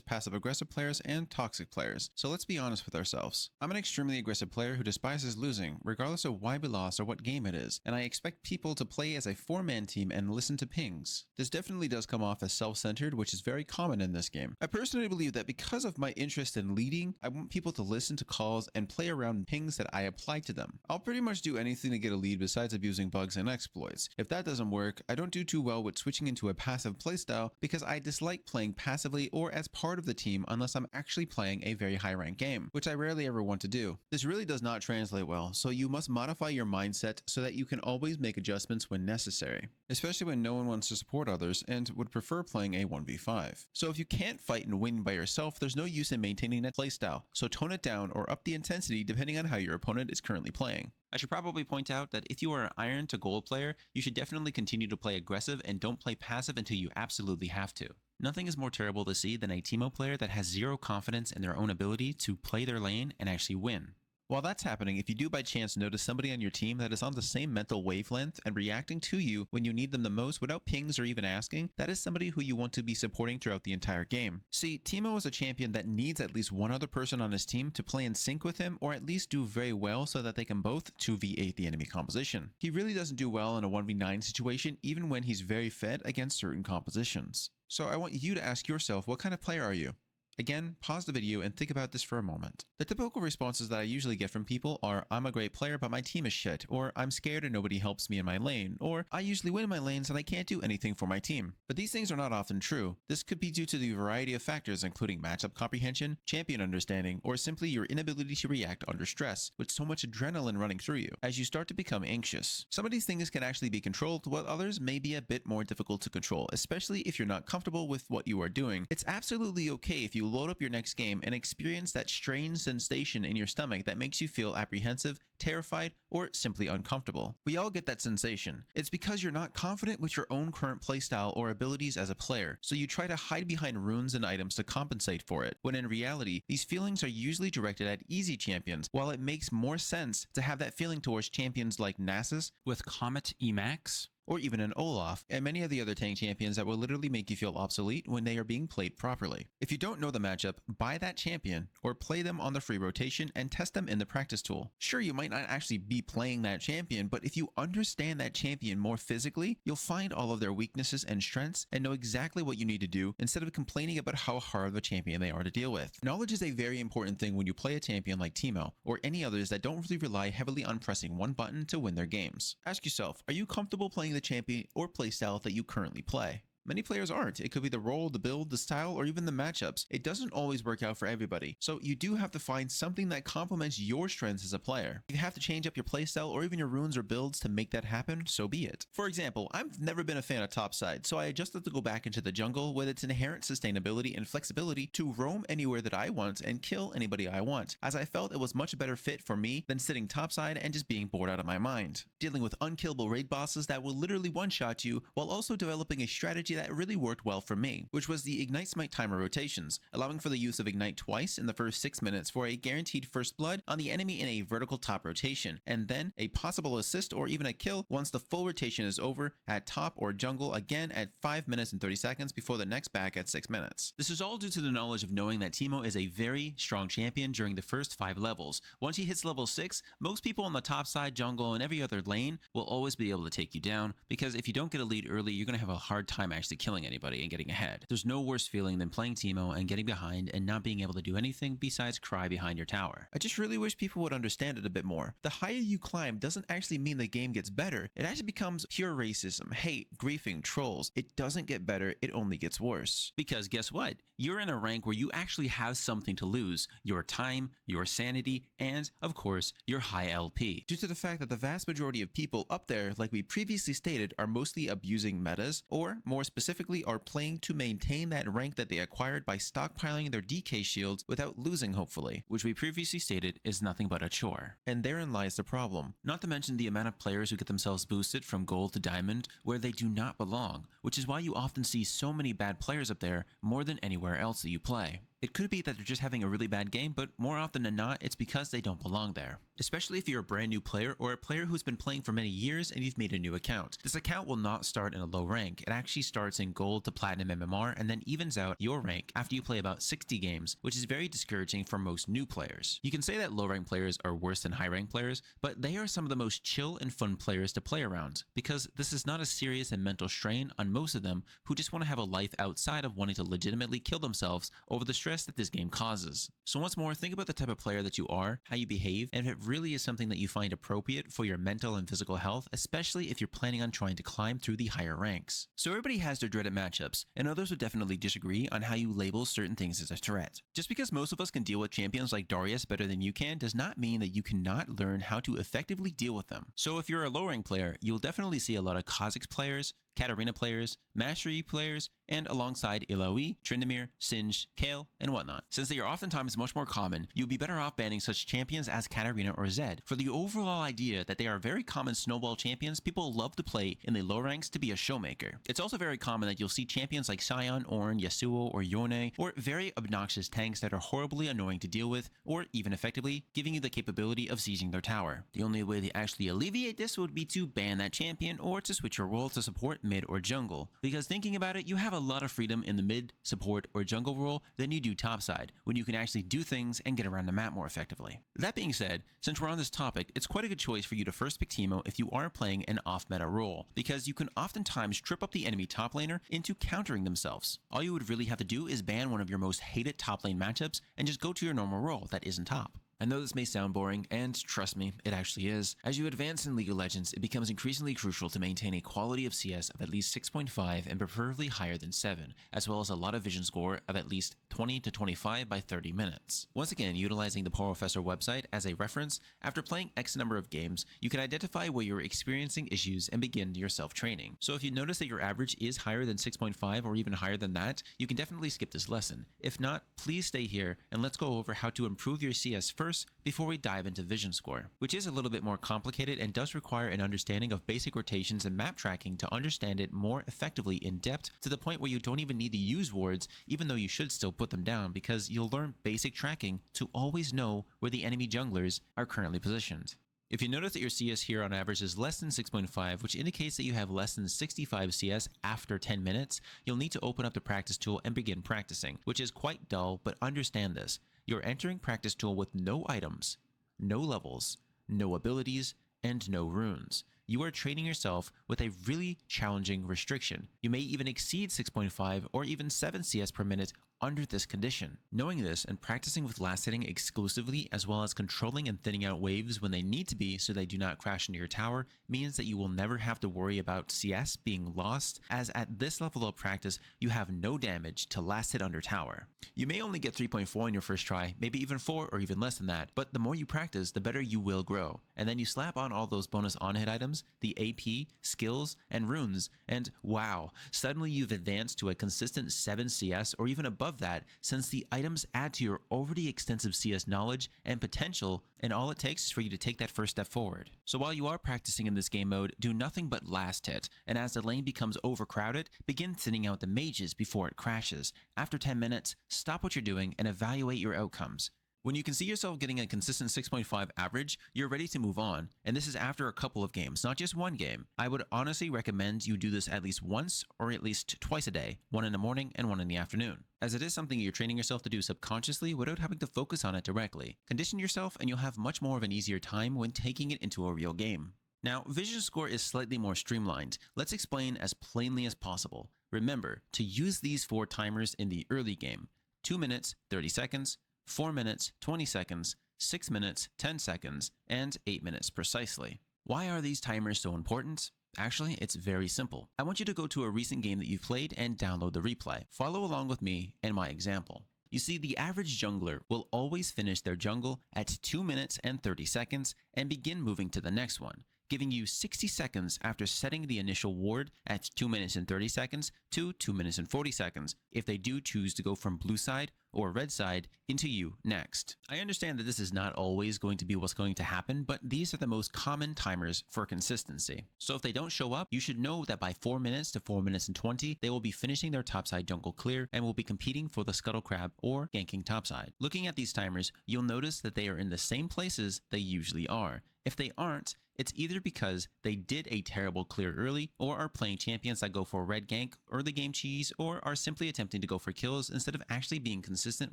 passive-aggressive players, and toxic players. So let's be honest with ourselves. I'm an extremely aggressive player who despises losing, regardless of why we lost or what game it is, and I expect people to play as a 4-man team and listen to pings. This definitely does come off as self-centered, which is very common in this game. I personally believe that because of my interest in leading, I want people to listen to calls and play around pings that I apply to them. I'll pretty much do anything to get a lead besides abusing bugs and exploits. If that doesn't work, I don't do too well with switching into a passive playstyle because I dislike playing passively or as part of the team unless I'm actually playing a very high rank game, which I rarely ever want to do. This really does not translate well, so you must modify your mindset so that you can always make adjustments when necessary, especially when no one wants to support others and would prefer playing a 1v5. So if you can't fight and win by yourself, there's no use in maintaining that playstyle, so tone it down or up the intensity depending on how your opponent is currently playing. I should probably point out that if you are an iron to gold player, you should definitely continue to play aggressive and don't play passive until you absolutely have to. Nothing is more terrible to see than a Teemo player that has zero confidence in their own ability to play their lane and actually win. While that's happening, if you do by chance notice somebody on your team that is on the same mental wavelength and reacting to you when you need them the most without pings or even asking, that is somebody who you want to be supporting throughout the entire game. See, Teemo is a champion that needs at least one other person on his team to play in sync with him or at least do very well so that they can both 2v8 the enemy composition. He really doesn't do well in a 1v9 situation even when he's very fed against certain compositions. So I want you to ask yourself, what kind of player are you? Again, pause the video and think about this for a moment. The typical responses that I usually get from people are, I'm a great player but my team is shit, or I'm scared and nobody helps me in my lane, or I usually win my lanes and I can't do anything for my team. But these things are not often true. This could be due to the variety of factors including matchup comprehension, champion understanding, or simply your inability to react under stress, with so much adrenaline running through you, as you start to become anxious. Some of these things can actually be controlled, while others may be a bit more difficult to control, especially if you're not comfortable with what you are doing. It's absolutely okay if you load up your next game and experience that strange sensation in your stomach that makes you feel apprehensive, terrified, or simply uncomfortable. We all get that sensation. It's because you're not confident with your own current playstyle or abilities as a player, so you try to hide behind runes and items to compensate for it, when in reality, these feelings are usually directed at easy champions, while it makes more sense to have that feeling towards champions like Nasus, With Comet Emax, or even an Olaf, and many of the other tank champions that will literally make you feel obsolete when they are being played properly. If you don't know the matchup, buy that champion, or play them on the free rotation and test them in the practice tool. Sure, you might not actually be playing that champion, but if you understand that champion more physically, you'll find all of their weaknesses and strengths and know exactly what you need to do instead of complaining about how hard of a champion they are to deal with. Knowledge is a very important thing when you play a champion like Teemo, or any others that don't really rely heavily on pressing one button to win their games. Ask yourself, are you comfortable playing the champion or playstyle that you currently play? Many players aren't. It could be the role, the build, the style, or even the matchups. It doesn't always work out for everybody, so you do have to find something that complements your strengths as a player. If you have to change up your playstyle or even your runes or builds to make that happen, so be it. For example, I've never been a fan of topside, so I adjusted to go back into the jungle with its inherent sustainability and flexibility to roam anywhere that I want and kill anybody I want, as I felt it was much better fit for me than sitting topside and just being bored out of my mind. Dealing with unkillable raid bosses that will literally one-shot you, while also developing a strategy that really worked well for me, which was the Ignite Smite timer rotations, allowing for the use of Ignite twice in the first 6 minutes for a guaranteed first blood on the enemy in a vertical top rotation, and then a possible assist or even a kill once the full rotation is over at top or jungle again at 5 minutes and 30 seconds before the next back at 6 minutes. This is all due to the knowledge of knowing that Teemo is a very strong champion during the first 5 levels. Once he hits level 6, most people on the top side, jungle, and every other lane will always be able to take you down, because if you don't get a lead early, you're going to have a hard time actually killing anybody and getting ahead. There's no worse feeling than playing Teemo and getting behind and not being able to do anything besides cry behind your tower. I just really wish people would understand it a bit more. The higher you climb doesn't actually mean the game gets better. It actually becomes pure racism, hate, griefing, trolls. It doesn't get better, it only gets worse. Because guess what? You're in a rank where you actually have something to lose: your time, your sanity, and, of course, your high LP. Due to the fact that the vast majority of people up there, like we previously stated, are mostly abusing metas, or more specifically are playing to maintain that rank that they acquired by stockpiling their DK shields without losing, hopefully. Which we previously stated is nothing but a chore. And therein lies the problem. Not to mention the amount of players who get themselves boosted from gold to diamond where they do not belong, which is why you often see so many bad players up there more than anywhere else that you play. It could be that they're just having a really bad game, but more often than not, it's because they don't belong there. Especially if you're a brand new player or a player who's been playing for many years and you've made a new account. This account will not start in a low rank. It actually starts in gold to platinum MMR and then evens out your rank after you play about 60 games, which is very discouraging for most new players. You can say that low rank players are worse than high rank players, but they are some of the most chill and fun players to play around, because this is not a serious and mental strain on most of them who just want to have a life outside of wanting to legitimately kill themselves over the stress that this game causes. So once more, think about the type of player that you are, how you behave, and if it really is something that you find appropriate for your mental and physical health, especially if you're planning on trying to climb through the higher ranks. So everybody has their dreaded matchups, and others would definitely disagree on how you label certain things as a threat. Just because most of us can deal with champions like Darius better than you can does not mean that you cannot learn how to effectively deal with them. So if you're a low rank player, you'll definitely see a lot of Kha'Zix players, Katarina players, Mastery players, and alongside Illaoi, Tryndamere, Singed, Kayle, and whatnot. Since they are oftentimes much more common, you'll be better off banning such champions as Katarina or Zed. For the overall idea that they are very common snowball champions people love to play in the low ranks to be a showmaker. It's also very common that you'll see champions like Sion, Ornn, Yasuo, or Yone, or very obnoxious tanks that are horribly annoying to deal with, or even effectively giving you the capability of sieging their tower. The only way to actually alleviate this would be to ban that champion or to switch your role to support, mid, or jungle, because thinking about it, you have a lot of freedom in the mid, support, or jungle role than you do topside, when you can actually do things and get around the map more effectively. That being said, since we're on this topic, it's quite a good choice for you to first pick Teemo if you are playing an off-meta role, because you can oftentimes trip up the enemy top laner into countering themselves. All you would really have to do is ban one of your most hated top lane matchups and just go to your normal role that isn't top. I know this may sound boring, and trust me, it actually is. As you advance in League of Legends, it becomes increasingly crucial to maintain a quality of CS of at least 6.5 and preferably higher than 7, as well as a lot of vision score of at least 20 to 25 by 30 minutes. Once again, utilizing the Professor website as a reference, after playing X number of games, you can identify where you're experiencing issues and begin your self-training. So if you notice that your average is higher than 6.5 or even higher than that, you can definitely skip this lesson. If not, please stay here and let's go over how to improve your CS first before we dive into vision score, which is a little bit more complicated and does require an understanding of basic rotations and map tracking to understand it more effectively in depth, to the point where you don't even need to use wards, even though you should still put them down, because you'll learn basic tracking to always know where the enemy junglers are currently positioned. If you notice that your CS here on average is less than 6.5, which indicates that you have less than 65 CS after 10 minutes, you'll need to open up the practice tool and begin practicing, which is quite dull, but understand this. You're entering practice tool with no items, no levels, no abilities, and no runes. You are training yourself with a really challenging restriction. You may even exceed 6.5 or even 7 CS per minute under this condition. Knowing this and practicing with last hitting exclusively, as well as controlling and thinning out waves when they need to be so they do not crash into your tower, means that you will never have to worry about CS being lost, as at this level of practice you have no damage to last hit under tower. You may only get 3.4 in your first try, maybe even 4 or even less than that, but the more you practice, the better you will grow. And then you slap on all those bonus on-hit items, the AP, skills, and runes, and wow, suddenly you've advanced to a consistent 7 CS or even above that, since the items add to your already extensive CS knowledge and potential, and all it takes is for you to take that first step forward. So while you are practicing in this game mode, do nothing but last hit, and as the lane becomes overcrowded, begin thinning out the mages before it crashes. After 10 minutes, stop what you're doing and evaluate your outcomes. When you can see yourself getting a consistent 6.5 average, you're ready to move on, and this is after a couple of games, not just one game. I would honestly recommend you do this at least once or at least twice a day, one in the morning and one in the afternoon, as it is something you're training yourself to do subconsciously without having to focus on it directly. Condition yourself and you'll have much more of an easier time when taking it into a real game. Now, vision score is slightly more streamlined. Let's explain as plainly as possible. Remember to use these 4 timers in the early game: 2 minutes, 30 seconds, 4 minutes, 20 seconds, 6 minutes, 10 seconds, and 8 minutes precisely. Why are these timers so important? Actually, it's very simple. I want you to go to a recent game that you've played and download the replay. Follow along with me and my example. You see, the average jungler will always finish their jungle at 2 minutes and 30 seconds and begin moving to the next one, giving you 60 seconds after setting the initial ward at 2 minutes and 30 seconds to 2 minutes and 40 seconds if they do choose to go from blue side or red side into you next. I understand that this is not always going to be what's going to happen, but these are the most common timers for consistency. So if they don't show up, you should know that by 4 minutes to 4 minutes and 20, they will be finishing their topside jungle clear and will be competing for the scuttle crab or ganking topside. Looking at these timers, you'll notice that they are in the same places they usually are. If they aren't, it's either because they did a terrible clear early, or are playing champions that go for red gank, early game cheese, or are simply attempting to go for kills instead of actually being consistent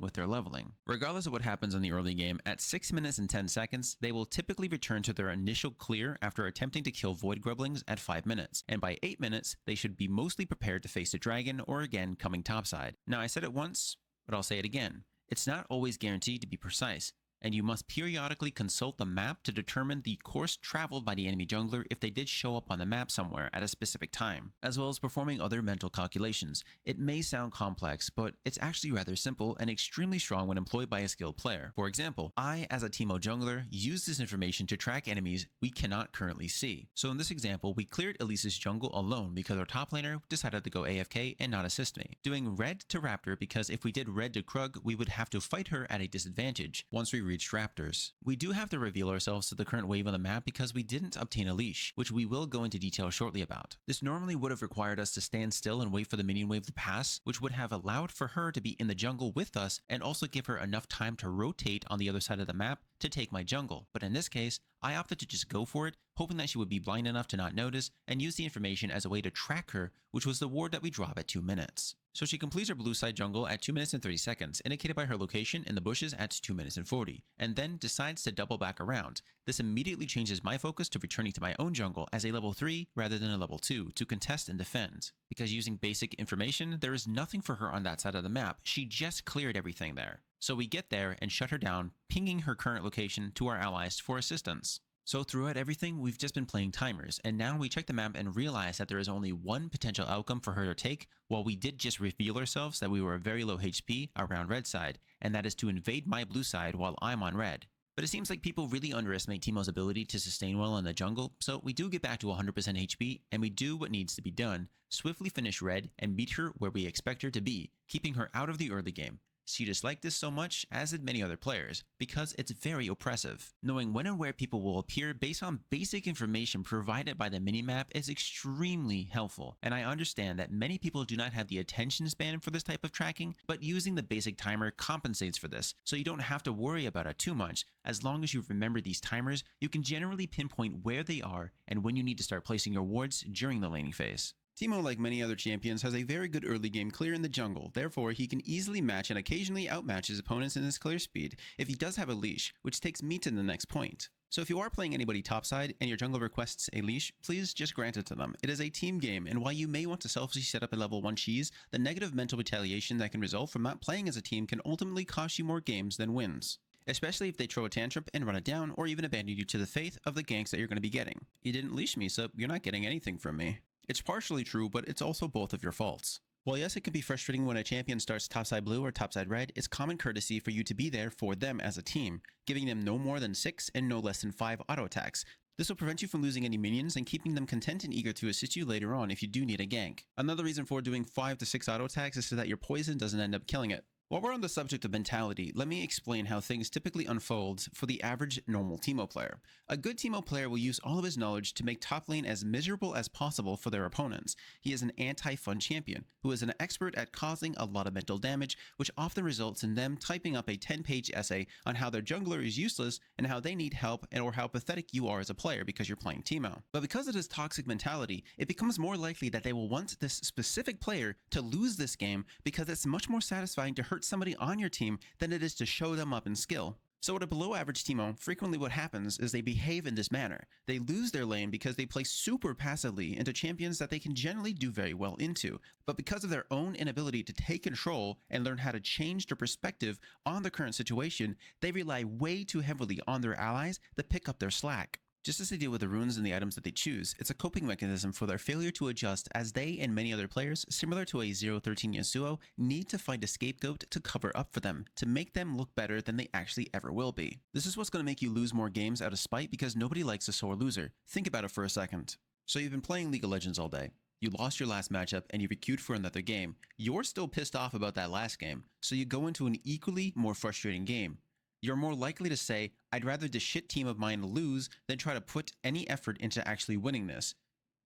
with their leveling. Regardless of what happens in the early game, at 6 minutes and 10 seconds, they will typically return to their initial clear after attempting to kill void grublings at 5 minutes, and by 8 minutes, they should be mostly prepared to face a dragon or again coming topside. Now I said it once, but I'll say it again. It's not always guaranteed to be precise, and you must periodically consult the map to determine the course traveled by the enemy jungler if they did show up on the map somewhere at a specific time, as well as performing other mental calculations. It may sound complex, but it's actually rather simple and extremely strong when employed by a skilled player. For example, I, as a Teemo jungler, use this information to track enemies we cannot currently see. So in this example, we cleared Elise's jungle alone because our top laner decided to go AFK and not assist me, doing red to Raptor because if we did red to Krug, we would have to fight her at a disadvantage once we reached Raptors. We do have to reveal ourselves to the current wave on the map because we didn't obtain a leash, which we will go into detail shortly about. This normally would have required us to stand still and wait for the minion wave to pass, which would have allowed for her to be in the jungle with us and also give her enough time to rotate on the other side of the map to take my jungle. But in this case, I opted to just go for it, hoping that she would be blind enough to not notice and use the information as a way to track her, which was the ward that we drop at 2 minutes. So she completes her blue side jungle at 2 minutes and 30 seconds, indicated by her location in the bushes at 2 minutes and 40, and then decides to double back around. This immediately changes my focus to returning to my own jungle as a level 3 rather than a level 2 to contest and defend. Because using basic information, there is nothing for her on that side of the map. She just cleared everything there. So we get there and shut her down, pinging her current location to our allies for assistance. So throughout everything, we've just been playing timers, and now we check the map and realize that there is only one potential outcome for her to take, while we did just reveal ourselves that we were very low HP around red side, and that is to invade my blue side while I'm on red. But it seems like people really underestimate Teemo's ability to sustain well in the jungle, so we do get back to 100% HP, and we do what needs to be done, swiftly finish red and meet her where we expect her to be, keeping her out of the early game. She disliked this so much, as did many other players, because it's very oppressive. Knowing when and where people will appear based on basic information provided by the minimap is extremely helpful, and I understand that many people do not have the attention span for this type of tracking, but using the basic timer compensates for this, so you don't have to worry about it too much. As long as you remember these timers, you can generally pinpoint where they are and when you need to start placing your wards during the laning phase. Teemo, like many other champions, has a very good early game clear in the jungle, therefore he can easily match and occasionally outmatch his opponents in his clear speed if he does have a leash, which takes me to the next point. So if you are playing anybody topside and your jungle requests a leash, please just grant it to them. It is a team game, and while you may want to selfishly set up a level 1 cheese, the negative mental retaliation that can result from not playing as a team can ultimately cost you more games than wins. Especially if they throw a tantrum and run it down, or even abandon you to the fate of the ganks that you're going to be getting. You didn't leash me, so you're not getting anything from me. It's partially true, but it's also both of your faults. While yes, it can be frustrating when a champion starts topside blue or topside red, it's common courtesy for you to be there for them as a team, giving them no more than 6 and no less than 5 auto attacks. This will prevent you from losing any minions and keeping them content and eager to assist you later on if you do need a gank. Another reason for doing 5 to 6 auto attacks is so that your poison doesn't end up killing it. While we're on the subject of mentality, let me explain how things typically unfold for the average normal Teemo player. A good Teemo player will use all of his knowledge to make top lane as miserable as possible for their opponents. He is an anti-fun champion, who is an expert at causing a lot of mental damage, which often results in them typing up a 10-page essay on how their jungler is useless and how they need help and or how pathetic you are as a player because you're playing Teemo. But because of his toxic mentality, it becomes more likely that they will want this specific player to lose this game because it's much more satisfying to hurt somebody on your team than it is to show them up in skill. So with a below average Teemo, frequently what happens is they behave in this manner. They lose their lane because they play super passively into champions that they can generally do very well into, but because of their own inability to take control and learn how to change their perspective on the current situation, they rely way too heavily on their allies to pick up their slack. Just as they deal with the runes and the items that they choose, it's a coping mechanism for their failure to adjust, as they and many other players, similar to a 0-13 Yasuo, need to find a scapegoat to cover up for them, to make them look better than they actually ever will be. This is what's going to make you lose more games out of spite, because nobody likes a sore loser. Think about it for a second. So you've been playing League of Legends all day. You lost your last matchup and you requeued for another game. You're still pissed off about that last game, so you go into an equally more frustrating game. You're more likely to say, I'd rather this shit team of mine lose than try to put any effort into actually winning this.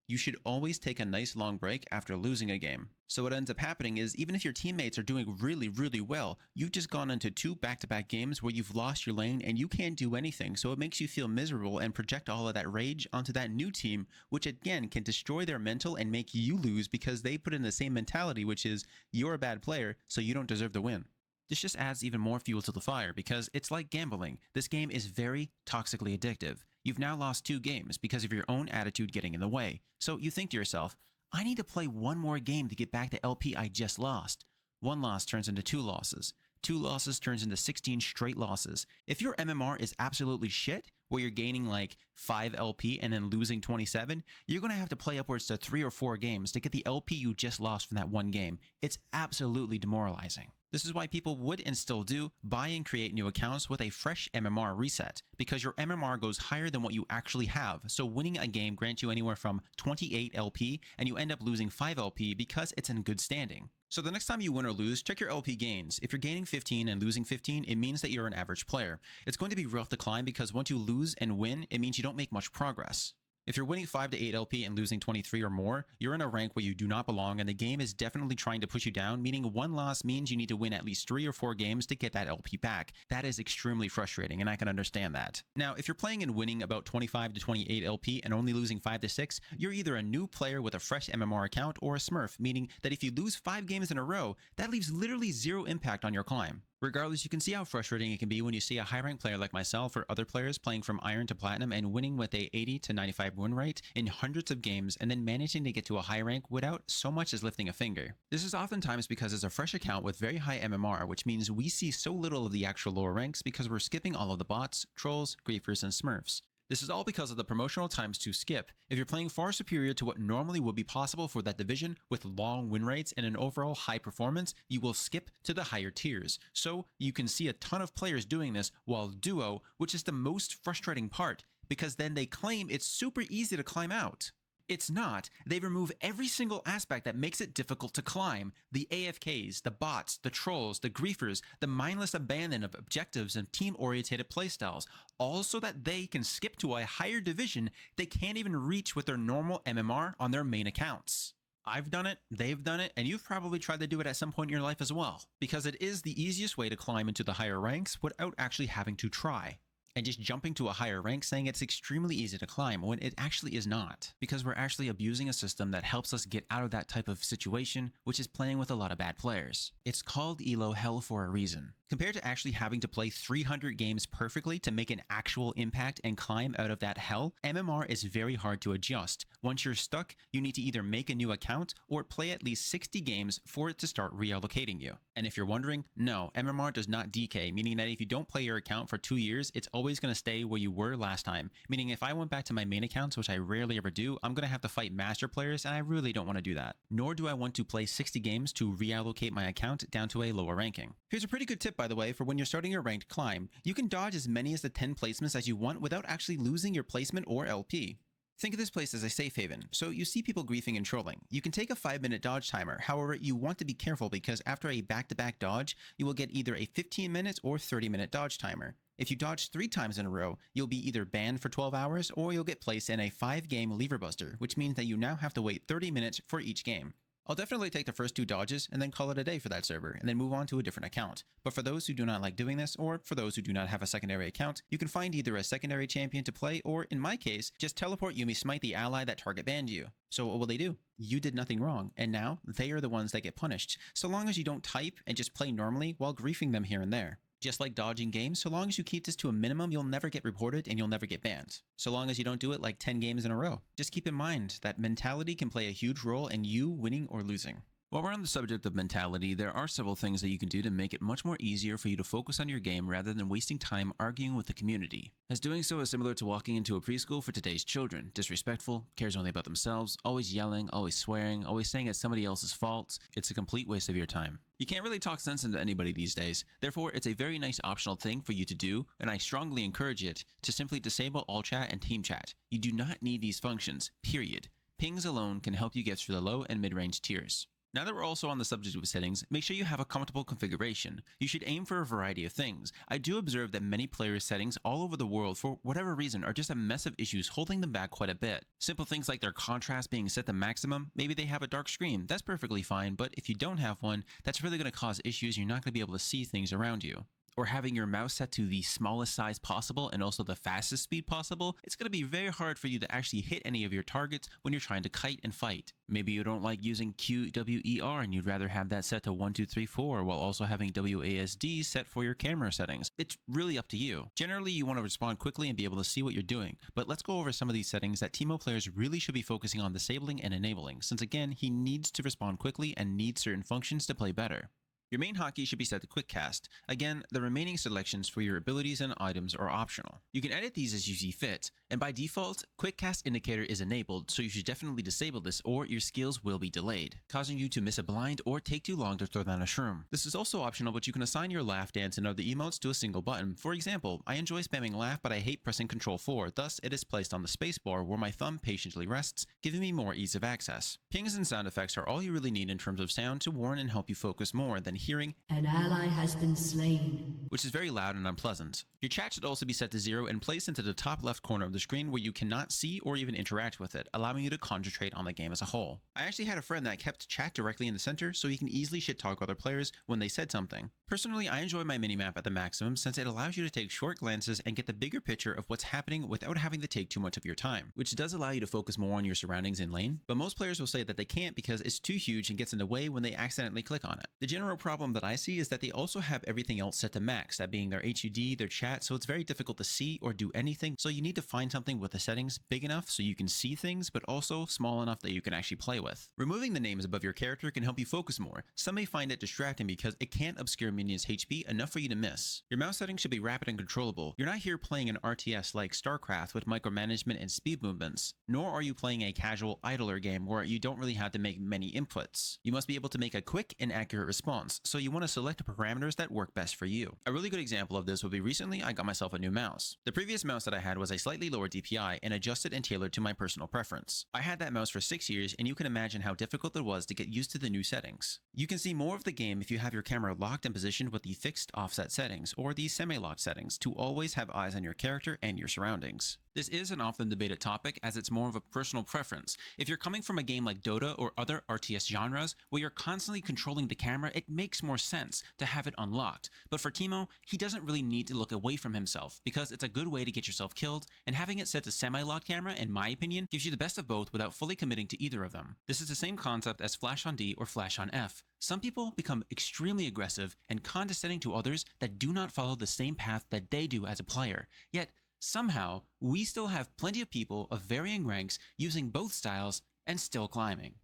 You should always take a nice long break after losing a game. So what ends up happening is, even if your teammates are doing really well, you've just gone into 2 back-to-back games where you've lost your lane and you can't do anything, so it makes you feel miserable and project all of that rage onto that new team, which again can destroy their mental and make you lose because they put in the same mentality, which is, you're a bad player, so you don't deserve to win. This just adds even more fuel to the fire, because it's like gambling. This game is very toxically addictive. You've now lost 2 games because of your own attitude getting in the way. So you think to yourself, I need to play one more game to get back the LP I just lost. 1 loss turns into 2 losses. 2 losses turns into 16 straight losses. If your MMR is absolutely shit, where you're gaining like 5 LP and then losing 27, you're going to have to play upwards to 3 or 4 games to get the LP you just lost from that one game. It's absolutely demoralizing. This is why people would and still do buy and create new accounts with a fresh MMR reset, because your MMR goes higher than what you actually have, so winning a game grants you anywhere from 28 LP and you end up losing 5 LP because it's in good standing. So the next time you win or lose, check your LP gains. If you're gaining 15 and losing 15, it means that you're an average player. It's going to be rough to climb because once you lose and win, it means you don't make much progress. If you're winning 5 to 8 LP and losing 23 or more, you're in a rank where you do not belong and the game is definitely trying to push you down, meaning 1 loss means you need to win at least 3 or 4 games to get that LP back. That is extremely frustrating, and I can understand that. Now, if you're playing and winning about 25 to 28 LP and only losing 5 to 6, you're either a new player with a fresh MMR account or a smurf, meaning that if you lose 5 games in a row, that leaves literally 0 impact on your climb. Regardless, you can see how frustrating it can be when you see a high-ranked player like myself or other players playing from Iron to Platinum and winning with a 80 to 95 win rate in hundreds of games and then managing to get to a high rank without so much as lifting a finger. This is oftentimes because it's a fresh account with very high MMR, which means we see so little of the actual lower ranks because we're skipping all of the bots, trolls, griefers, and smurfs. This is all because of the promotional times to skip. If you're playing far superior to what normally would be possible for that division with long win rates and an overall high performance, you will skip to the higher tiers. So you can see a ton of players doing this while duo, which is the most frustrating part, because then they claim it's super easy to climb out. It's not. They remove every single aspect that makes it difficult to climb. The AFKs, the bots, the trolls, the griefers, the mindless abandon of objectives and team-oriented playstyles, all so that they can skip to a higher division they can't even reach with their normal MMR on their main accounts. I've done it, they've done it, and you've probably tried to do it at some point in your life as well, because it is the easiest way to climb into the higher ranks without actually having to try. And just jumping to a higher rank saying it's extremely easy to climb when it actually is not, because we're actually abusing a system that helps us get out of that type of situation, which is playing with a lot of bad players. It's called ELO hell for a reason. Compared to actually having to play 300 games perfectly to make an actual impact and climb out of that hell, MMR is very hard to adjust. Once you're stuck, you need to either make a new account or play at least 60 games for it to start reallocating you. And if you're wondering, no, MMR does not decay, meaning that if you don't play your account for 2 years, it's always going to stay where you were last time. Meaning if I went back to my main accounts, which I rarely ever do, I'm going to have to fight master players, and I really don't want to do that. Nor do I want to play 60 games to reallocate my account down to a lower ranking. Here's a pretty good tip, by the way, for when you're starting your ranked climb. You can dodge as many as the 10 placements as you want without actually losing your placement or LP. Think of this place as a safe haven, so you see people griefing and trolling. You can take a 5-minute dodge timer, however, you want to be careful because after a back-to-back dodge, you will get either a 15-minute or 30-minute dodge timer. If you dodge 3 times in a row, you'll be either banned for 12 hours or you'll get placed in a 5-game lever buster, which means that you now have to wait 30 minutes for each game. I'll definitely take the first 2 dodges and then call it a day for that server and then move on to a different account. But for those who do not like doing this, or for those who do not have a secondary account, you can find either a secondary champion to play or, in my case, just teleport Yumi Smite the ally that target banned you. So what will they do? You did nothing wrong, and now they are the ones that get punished, so long as you don't type and just play normally while griefing them here and there. Just like dodging games, so long as you keep this to a minimum, you'll never get reported and you'll never get banned. So long as you don't do it like 10 games in a row. Just keep in mind that mentality can play a huge role in you winning or losing. While we're on the subject of mentality, there are several things that you can do to make it much more easier for you to focus on your game rather than wasting time arguing with the community. As doing so is similar to walking into a preschool for today's children. Disrespectful, cares only about themselves, always yelling, always swearing, always saying it's somebody else's fault. It's a complete waste of your time. You can't really talk sense into anybody these days, therefore it's a very nice optional thing for you to do, and I strongly encourage it to simply disable all chat and team chat. You do not need these functions, period. Pings alone can help you get through the low and mid-range tiers. Now that we're also on the subject of settings, make sure you have a comfortable configuration. You should aim for a variety of things. I do observe that many players' settings all over the world, for whatever reason, are just a mess of issues holding them back quite a bit. Simple things like their contrast being set to maximum, maybe they have a dark screen, that's perfectly fine, but if you don't have one, that's really going to cause issues. You're not going to be able to see things around you. Or having your mouse set to the smallest size possible and also the fastest speed possible, it's going to be very hard for you to actually hit any of your targets when you're trying to kite and fight. Maybe you don't like using QWER and you'd rather have that set to 1, 2, 3, 4 while also having WASD set for your camera settings. It's really up to you. Generally, you want to respond quickly and be able to see what you're doing, but let's go over some of these settings that Teemo players really should be focusing on disabling and enabling, since again, he needs to respond quickly and needs certain functions to play better. Your main hotkey should be set to Quick Cast. Again, the remaining selections for your abilities and items are optional. You can edit these as you see fit, and by default, Quick Cast indicator is enabled, so you should definitely disable this or your skills will be delayed, causing you to miss a blind or take too long to throw down a shroom. This is also optional, but you can assign your laugh, dance, and other emotes to a single button. For example, I enjoy spamming laugh, but I hate pressing Ctrl 4, thus it is placed on the spacebar where my thumb patiently rests, giving me more ease of access. Pings and sound effects are all you really need in terms of sound to warn and help you focus more than hearing An ally has been slain, which is very loud and unpleasant. Your chat should also be set to 0 and placed into the top left corner of the screen where you cannot see or even interact with it, allowing you to concentrate on the game as a whole. I actually had a friend that kept chat directly in the center so he can easily shit talk other players when they said something. Personally, I enjoy my minimap at the maximum since it allows you to take short glances and get the bigger picture of what's happening without having to take too much of your time, which does allow you to focus more on your surroundings in lane, but most players will say that they can't because it's too huge and gets in the way when they accidentally click on it. The general problem that I see is that they also have everything else set to max, that being their HUD, their chat, so it's very difficult to see or do anything, so you need to find something with the settings big enough so you can see things, but also small enough that you can actually play with. Removing the names above your character can help you focus more. Some may find it distracting because it can't obscure minions' HP enough for you to miss. Your mouse settings should be rapid and controllable. You're not here playing an RTS like StarCraft with micromanagement and speed movements, nor are you playing a casual idler game where you don't really have to make many inputs. You must be able to make a quick and accurate response, so you want to select parameters that work best for you. A really good example of this would be recently I got myself a new mouse. The previous mouse that I had was a slightly lower DPI and adjusted and tailored to my personal preference. I had that mouse for 6 years and you can imagine how difficult it was to get used to the new settings. You can see more of the game if you have your camera locked and positioned with the fixed offset settings or the semi-locked settings to always have eyes on your character and your surroundings. This is an often debated topic as it's more of a personal preference. If you're coming from a game like Dota or other RTS genres where you're constantly controlling the camera, it makes more sense to have it unlocked. But for Teemo, he doesn't really need to look away from himself because it's a good way to get yourself killed, and having it set to semi-locked camera, in my opinion, gives you the best of both without fully committing to either of them. This is the same concept as Flash on D or Flash on F. Some people become extremely aggressive and condescending to others that do not follow the same path that they do as a player. Yet, somehow, we still have plenty of people of varying ranks using both styles and still climbing.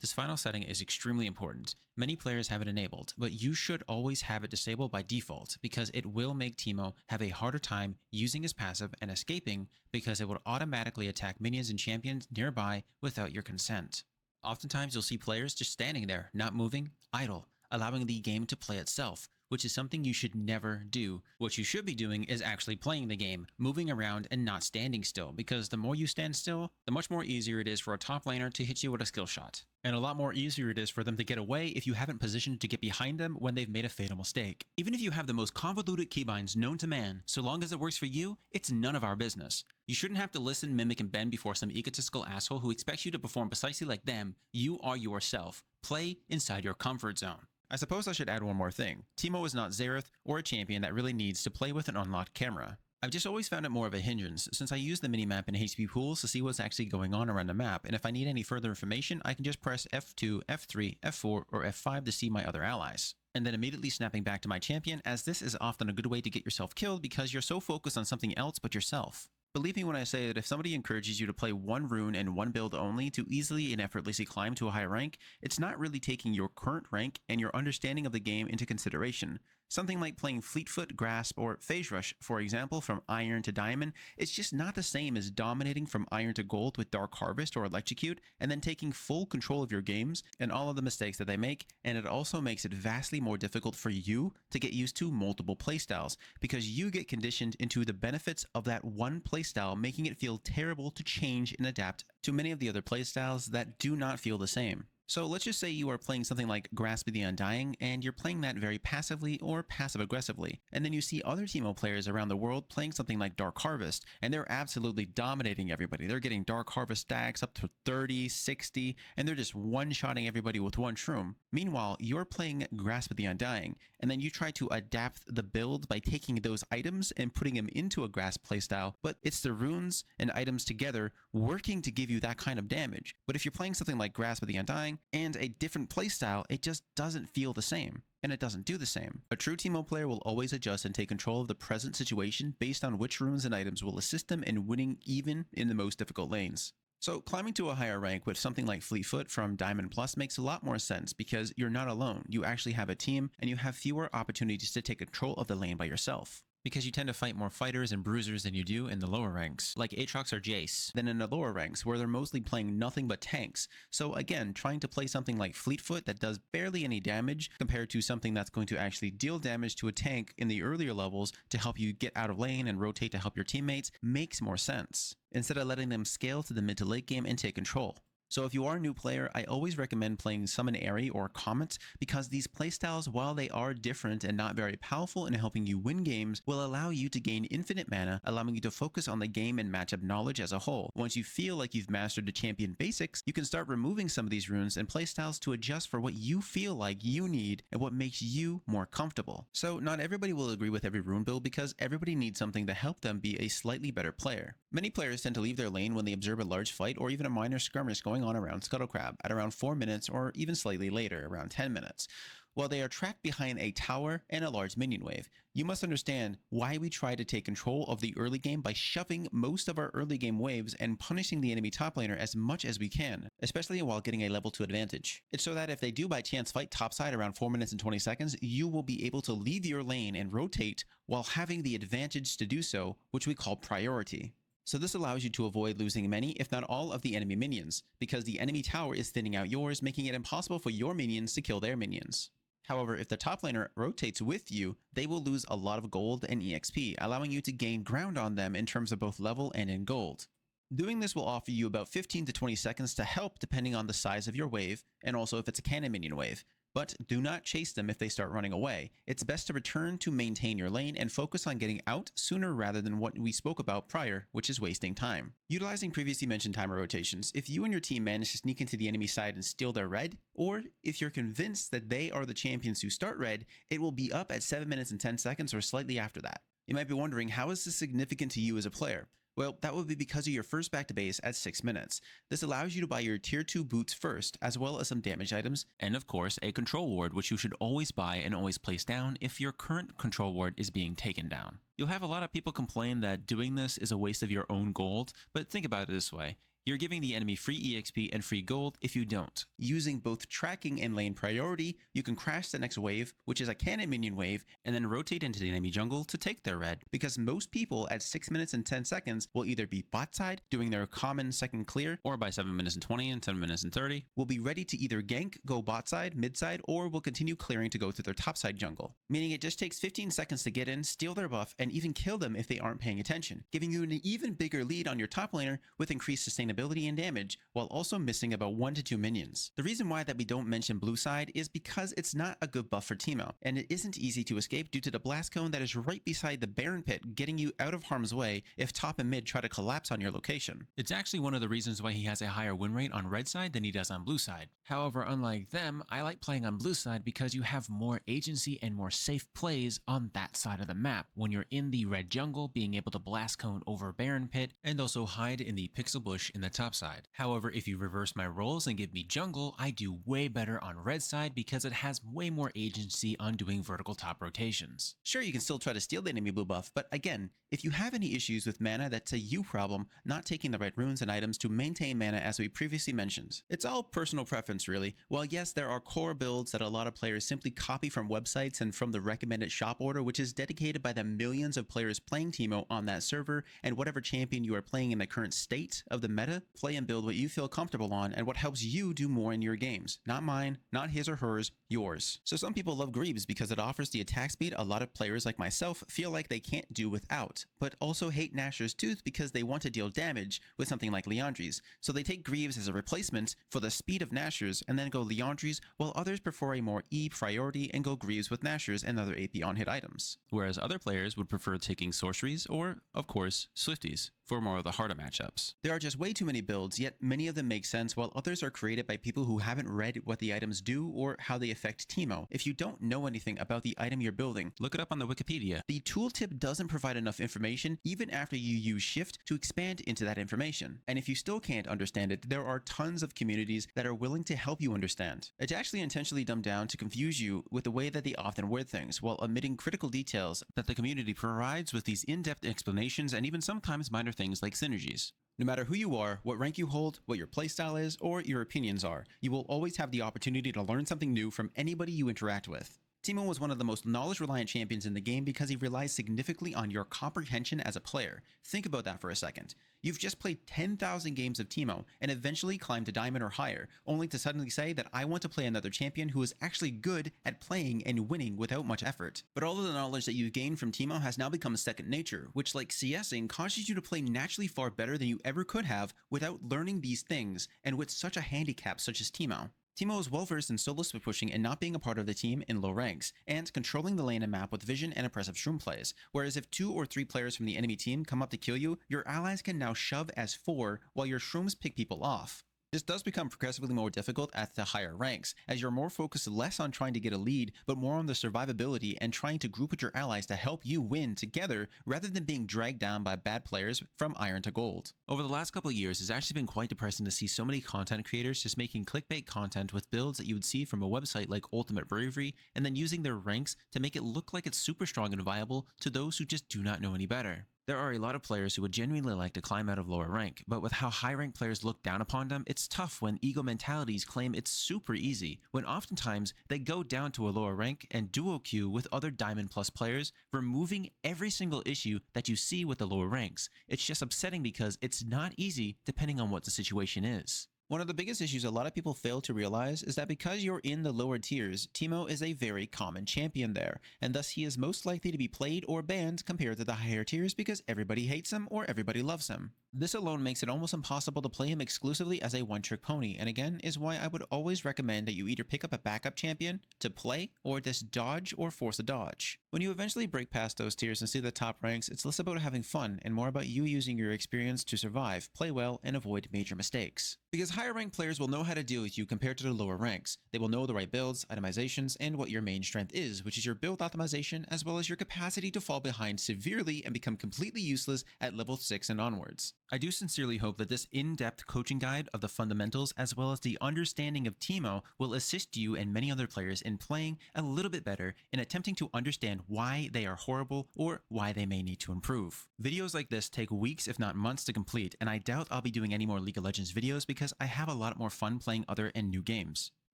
This final setting is extremely important. Many players have it enabled, but you should always have it disabled by default because it will make Teemo have a harder time using his passive and escaping because it will automatically attack minions and champions nearby without your consent. Oftentimes you'll see players just standing there, not moving, idle, allowing the game to play itself, which is something you should never do. What you should be doing is actually playing the game, moving around and not standing still, because the more you stand still, the much more easier it is for a top laner to hit you with a skill shot. And a lot more easier it is for them to get away if you haven't positioned to get behind them when they've made a fatal mistake. Even if you have the most convoluted keybinds known to man, so long as it works for you, it's none of our business. You shouldn't have to listen, mimic, and bend before some egotistical asshole who expects you to perform precisely like them. You are yourself. Play inside your comfort zone. I suppose I should add one more thing. Teemo is not Xerath or a champion that really needs to play with an unlocked camera. I've just always found it more of a hindrance since I use the minimap and HP pools to see what's actually going on around the map, and if I need any further information, I can just press F2, F3, F4, or F5 to see my other allies. And then immediately snapping back to my champion, as this is often a good way to get yourself killed because you're so focused on something else but yourself. Believe me when I say that if somebody encourages you to play one rune and one build only to easily and effortlessly climb to a higher rank, it's not really taking your current rank and your understanding of the game into consideration. Something like playing Fleetfoot, Grasp, or Phase Rush, for example, from Iron to Diamond, it's just not the same as dominating from Iron to Gold with Dark Harvest or Electrocute, and then taking full control of your games and all of the mistakes that they make, and it also makes it vastly more difficult for you to get used to multiple playstyles, because you get conditioned into the benefits of that one playstyle, making it feel terrible to change and adapt to many of the other playstyles that do not feel the same. So let's just say you are playing something like Grasp of the Undying, and you're playing that very passively or passive-aggressively, and then you see other Teemo players around the world playing something like Dark Harvest, and they're absolutely dominating everybody. They're getting Dark Harvest stacks up to 30, 60, and they're just one-shotting everybody with one shroom. Meanwhile, you're playing Grasp of the Undying, and then you try to adapt the build by taking those items and putting them into a Grasp playstyle, but it's the runes and items together working to give you that kind of damage. But if you're playing something like Grasp of the Undying, and a different playstyle, it just doesn't feel the same, and it doesn't do the same. A true Teemo player will always adjust and take control of the present situation based on which runes and items will assist them in winning even in the most difficult lanes. So climbing to a higher rank with something like Fleetfoot from Diamond Plus makes a lot more sense because you're not alone. You actually have a team, and you have fewer opportunities to take control of the lane by yourself, because you tend to fight more fighters and bruisers than you do in the lower ranks, like Aatrox or Jace, than in the lower ranks, where they're mostly playing nothing but tanks. So again, trying to play something like Fleetfoot that does barely any damage compared to something that's going to actually deal damage to a tank in the earlier levels to help you get out of lane and rotate to help your teammates makes more sense, instead of letting them scale to the mid to late game and take control. So if you are a new player, I always recommend playing Summon Airy or Comet, because these playstyles, while they are different and not very powerful in helping you win games, will allow you to gain infinite mana, allowing you to focus on the game and matchup knowledge as a whole. Once you feel like you've mastered the champion basics, you can start removing some of these runes and playstyles to adjust for what you feel like you need and what makes you more comfortable. So not everybody will agree with every rune build, because everybody needs something to help them be a slightly better player. Many players tend to leave their lane when they observe a large fight or even a minor skirmish going on around Scuttlecrab at around 4 minutes, or even slightly later, around 10 minutes. While they are trapped behind a tower and a large minion wave, you must understand why we try to take control of the early game by shoving most of our early game waves and punishing the enemy top laner as much as we can, especially while getting a level 2 advantage. It's so that if they do by chance fight topside around 4 minutes and 20 seconds, you will be able to leave your lane and rotate while having the advantage to do so, which we call priority. So this allows you to avoid losing many, if not all, of the enemy minions, because the enemy tower is thinning out yours, making it impossible for your minions to kill their minions. However, if the top laner rotates with you, they will lose a lot of gold and EXP, allowing you to gain ground on them in terms of both level and in gold. Doing this will offer you about 15 to 20 seconds to help depending on the size of your wave, and also if it's a cannon minion wave. But do not chase them if they start running away. It's best to return to maintain your lane and focus on getting out sooner rather than what we spoke about prior, which is wasting time. Utilizing previously mentioned timer rotations, if you and your team manage to sneak into the enemy side and steal their red, or if you're convinced that they are the champions who start red, it will be up at 7 minutes and 10 seconds or slightly after that. You might be wondering, how is this significant to you as a player? Well, that would be because of your first back to base at 6 minutes. This allows you to buy your tier 2 boots first, as well as some damage items, and of course a control ward, which you should always buy and always place down if your current control ward is being taken down. You'll have a lot of people complain that doing this is a waste of your own gold, but think about it this way. You're giving the enemy free EXP and free gold if you don't. Using both tracking and lane priority, you can crash the next wave, which is a cannon minion wave, and then rotate into the enemy jungle to take their red, because most people at 6 minutes and 10 seconds will either be bot side, doing their common second clear, or by 7 minutes and 20 and 10 minutes and 30, will be ready to either gank, go bot side, mid side, or will continue clearing to go to their top side jungle. Meaning it just takes 15 seconds to get in, steal their buff, and even kill them if they aren't paying attention, giving you an even bigger lead on your top laner with increased sustainability and damage, while also missing about 1 to 2 minions. The reason why that we don't mention blue side is because it's not a good buff for Teemo, and it isn't easy to escape due to the blast cone that is right beside the Baron pit, getting you out of harm's way if top and mid try to collapse on your location. It's actually one of the reasons why he has a higher win rate on red side than he does on blue side. However, unlike them, I like playing on blue side because you have more agency and more safe plays on that side of the map when you're in the red jungle, being able to blast cone over Baron pit and also hide in the pixel bush in the the top side. However, if you reverse my roles and give me jungle, I do way better on red side because it has way more agency on doing vertical top rotations. Sure, you can still try to steal the enemy blue buff, but again, if you have any issues with mana, that's a you problem, not taking the right runes and items to maintain mana as we previously mentioned. It's all personal preference really. While yes, there are core builds that a lot of players simply copy from websites and from the recommended shop order, which is dedicated by the millions of players playing Teemo on that server, and whatever champion you are playing in the current state of the meta, play and build what you feel comfortable on and what helps you do more in your games. Not mine, not his or hers, yours. So some people love Greaves because it offers the attack speed a lot of players like myself feel like they can't do without, but also hate Nashor's Tooth because they want to deal damage with something like Leandri's. So they take Greaves as a replacement for the speed of Nashor's and then go Leandri's, while others prefer a more E priority and go Greaves with Nashor's and other AP on-hit items. Whereas other players would prefer taking sorceries or, of course, Swifties for more of the harder matchups. There are just way too many builds, yet many of them make sense, while others are created by people who haven't read what the items do or how they affect Teemo. If you don't know anything about the item you're building, Look it up on the Wikipedia. the tooltip doesn't provide enough information even after you use Shift to expand into that information. And if you still can't understand it, there are tons of communities that are willing to help you understand. It's actually intentionally dumbed down to confuse you with the way that they often word things, while omitting critical details That the community provides with these in-depth explanations and even sometimes minor things like synergies. No matter who you are, what rank you hold, what your playstyle is, or your opinions are, you will always have the opportunity to learn something new from anybody you interact with. Teemo was one of the most knowledge-reliant champions in the game because he relies significantly on your comprehension as a player. Think about that for a second. You've just played 10,000 games of Teemo and eventually climbed to Diamond or higher, only to suddenly say that I want to play another champion who is actually good at playing and winning without much effort. But all of the knowledge that you've gained from Teemo has now become second nature, which, like CSing, causes you to play naturally far better than you ever could have without learning these things and with such a handicap such as Teemo. Teemo is well versed in solo split pushing and not being a part of the team in low ranks, and controlling the lane and map with vision and impressive shroom plays, whereas if 2 or 3 players from the enemy team come up to kill you, your allies can now shove as 4 while your shrooms pick people off. This does become progressively more difficult at the higher ranks, as you're more focused less on trying to get a lead, but more on the survivability and trying to group with your allies to help you win together rather than being dragged down by bad players from iron to gold. Over the last couple of years, it's actually been quite depressing to see so many content creators just making clickbait content with builds that you would see from a website like Ultimate Bravery, and then using their ranks to make it look like it's super strong and viable to those who just do not know any better. There are a lot of players who would genuinely like to climb out of lower rank, but with how high rank players look down upon them, it's tough when ego mentalities claim it's super easy, when oftentimes they go down to a lower rank and duo queue with other Diamond Plus players, removing every single issue that you see with the lower ranks. It's just upsetting because it's not easy depending on what the situation is. One of the biggest issues a lot of people fail to realize is that because you're in the lower tiers, Teemo is a very common champion there, and thus he is most likely to be played or banned compared to the higher tiers because everybody hates him or everybody loves him. This alone makes it almost impossible to play him exclusively as a one-trick pony, and again is why I would always recommend that you either pick up a backup champion to play or just dodge or force a dodge. When you eventually break past those tiers and see the top ranks, it's less about having fun and more about you using your experience to survive, play well, and avoid major mistakes. Because higher ranked players will know how to deal with you compared to the lower ranks. They will know the right builds, itemizations, and what your main strength is, which is your build optimization as well as your capacity to fall behind severely and become completely useless at level 6 and onwards. I do sincerely hope that this in-depth coaching guide of the fundamentals as well as the understanding of Teemo will assist you and many other players in playing a little bit better in attempting to understand why they are horrible or why they may need to improve. Videos like this take weeks if not months to complete, and I doubt I'll be doing any more League of Legends videos because I have a lot more fun playing other and new games.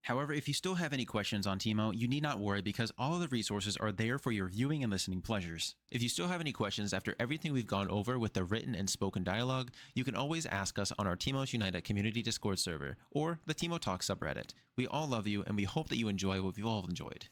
However, if you still have any questions on Teemo, you need not worry because all of the resources are there for your viewing and listening pleasures. If you still have any questions after everything we've gone over with the written and spoken dialogue, you can always ask us on our Teemos United community Discord server or the Teemo Talk subreddit. We all love you and we hope that you enjoy what we've all enjoyed.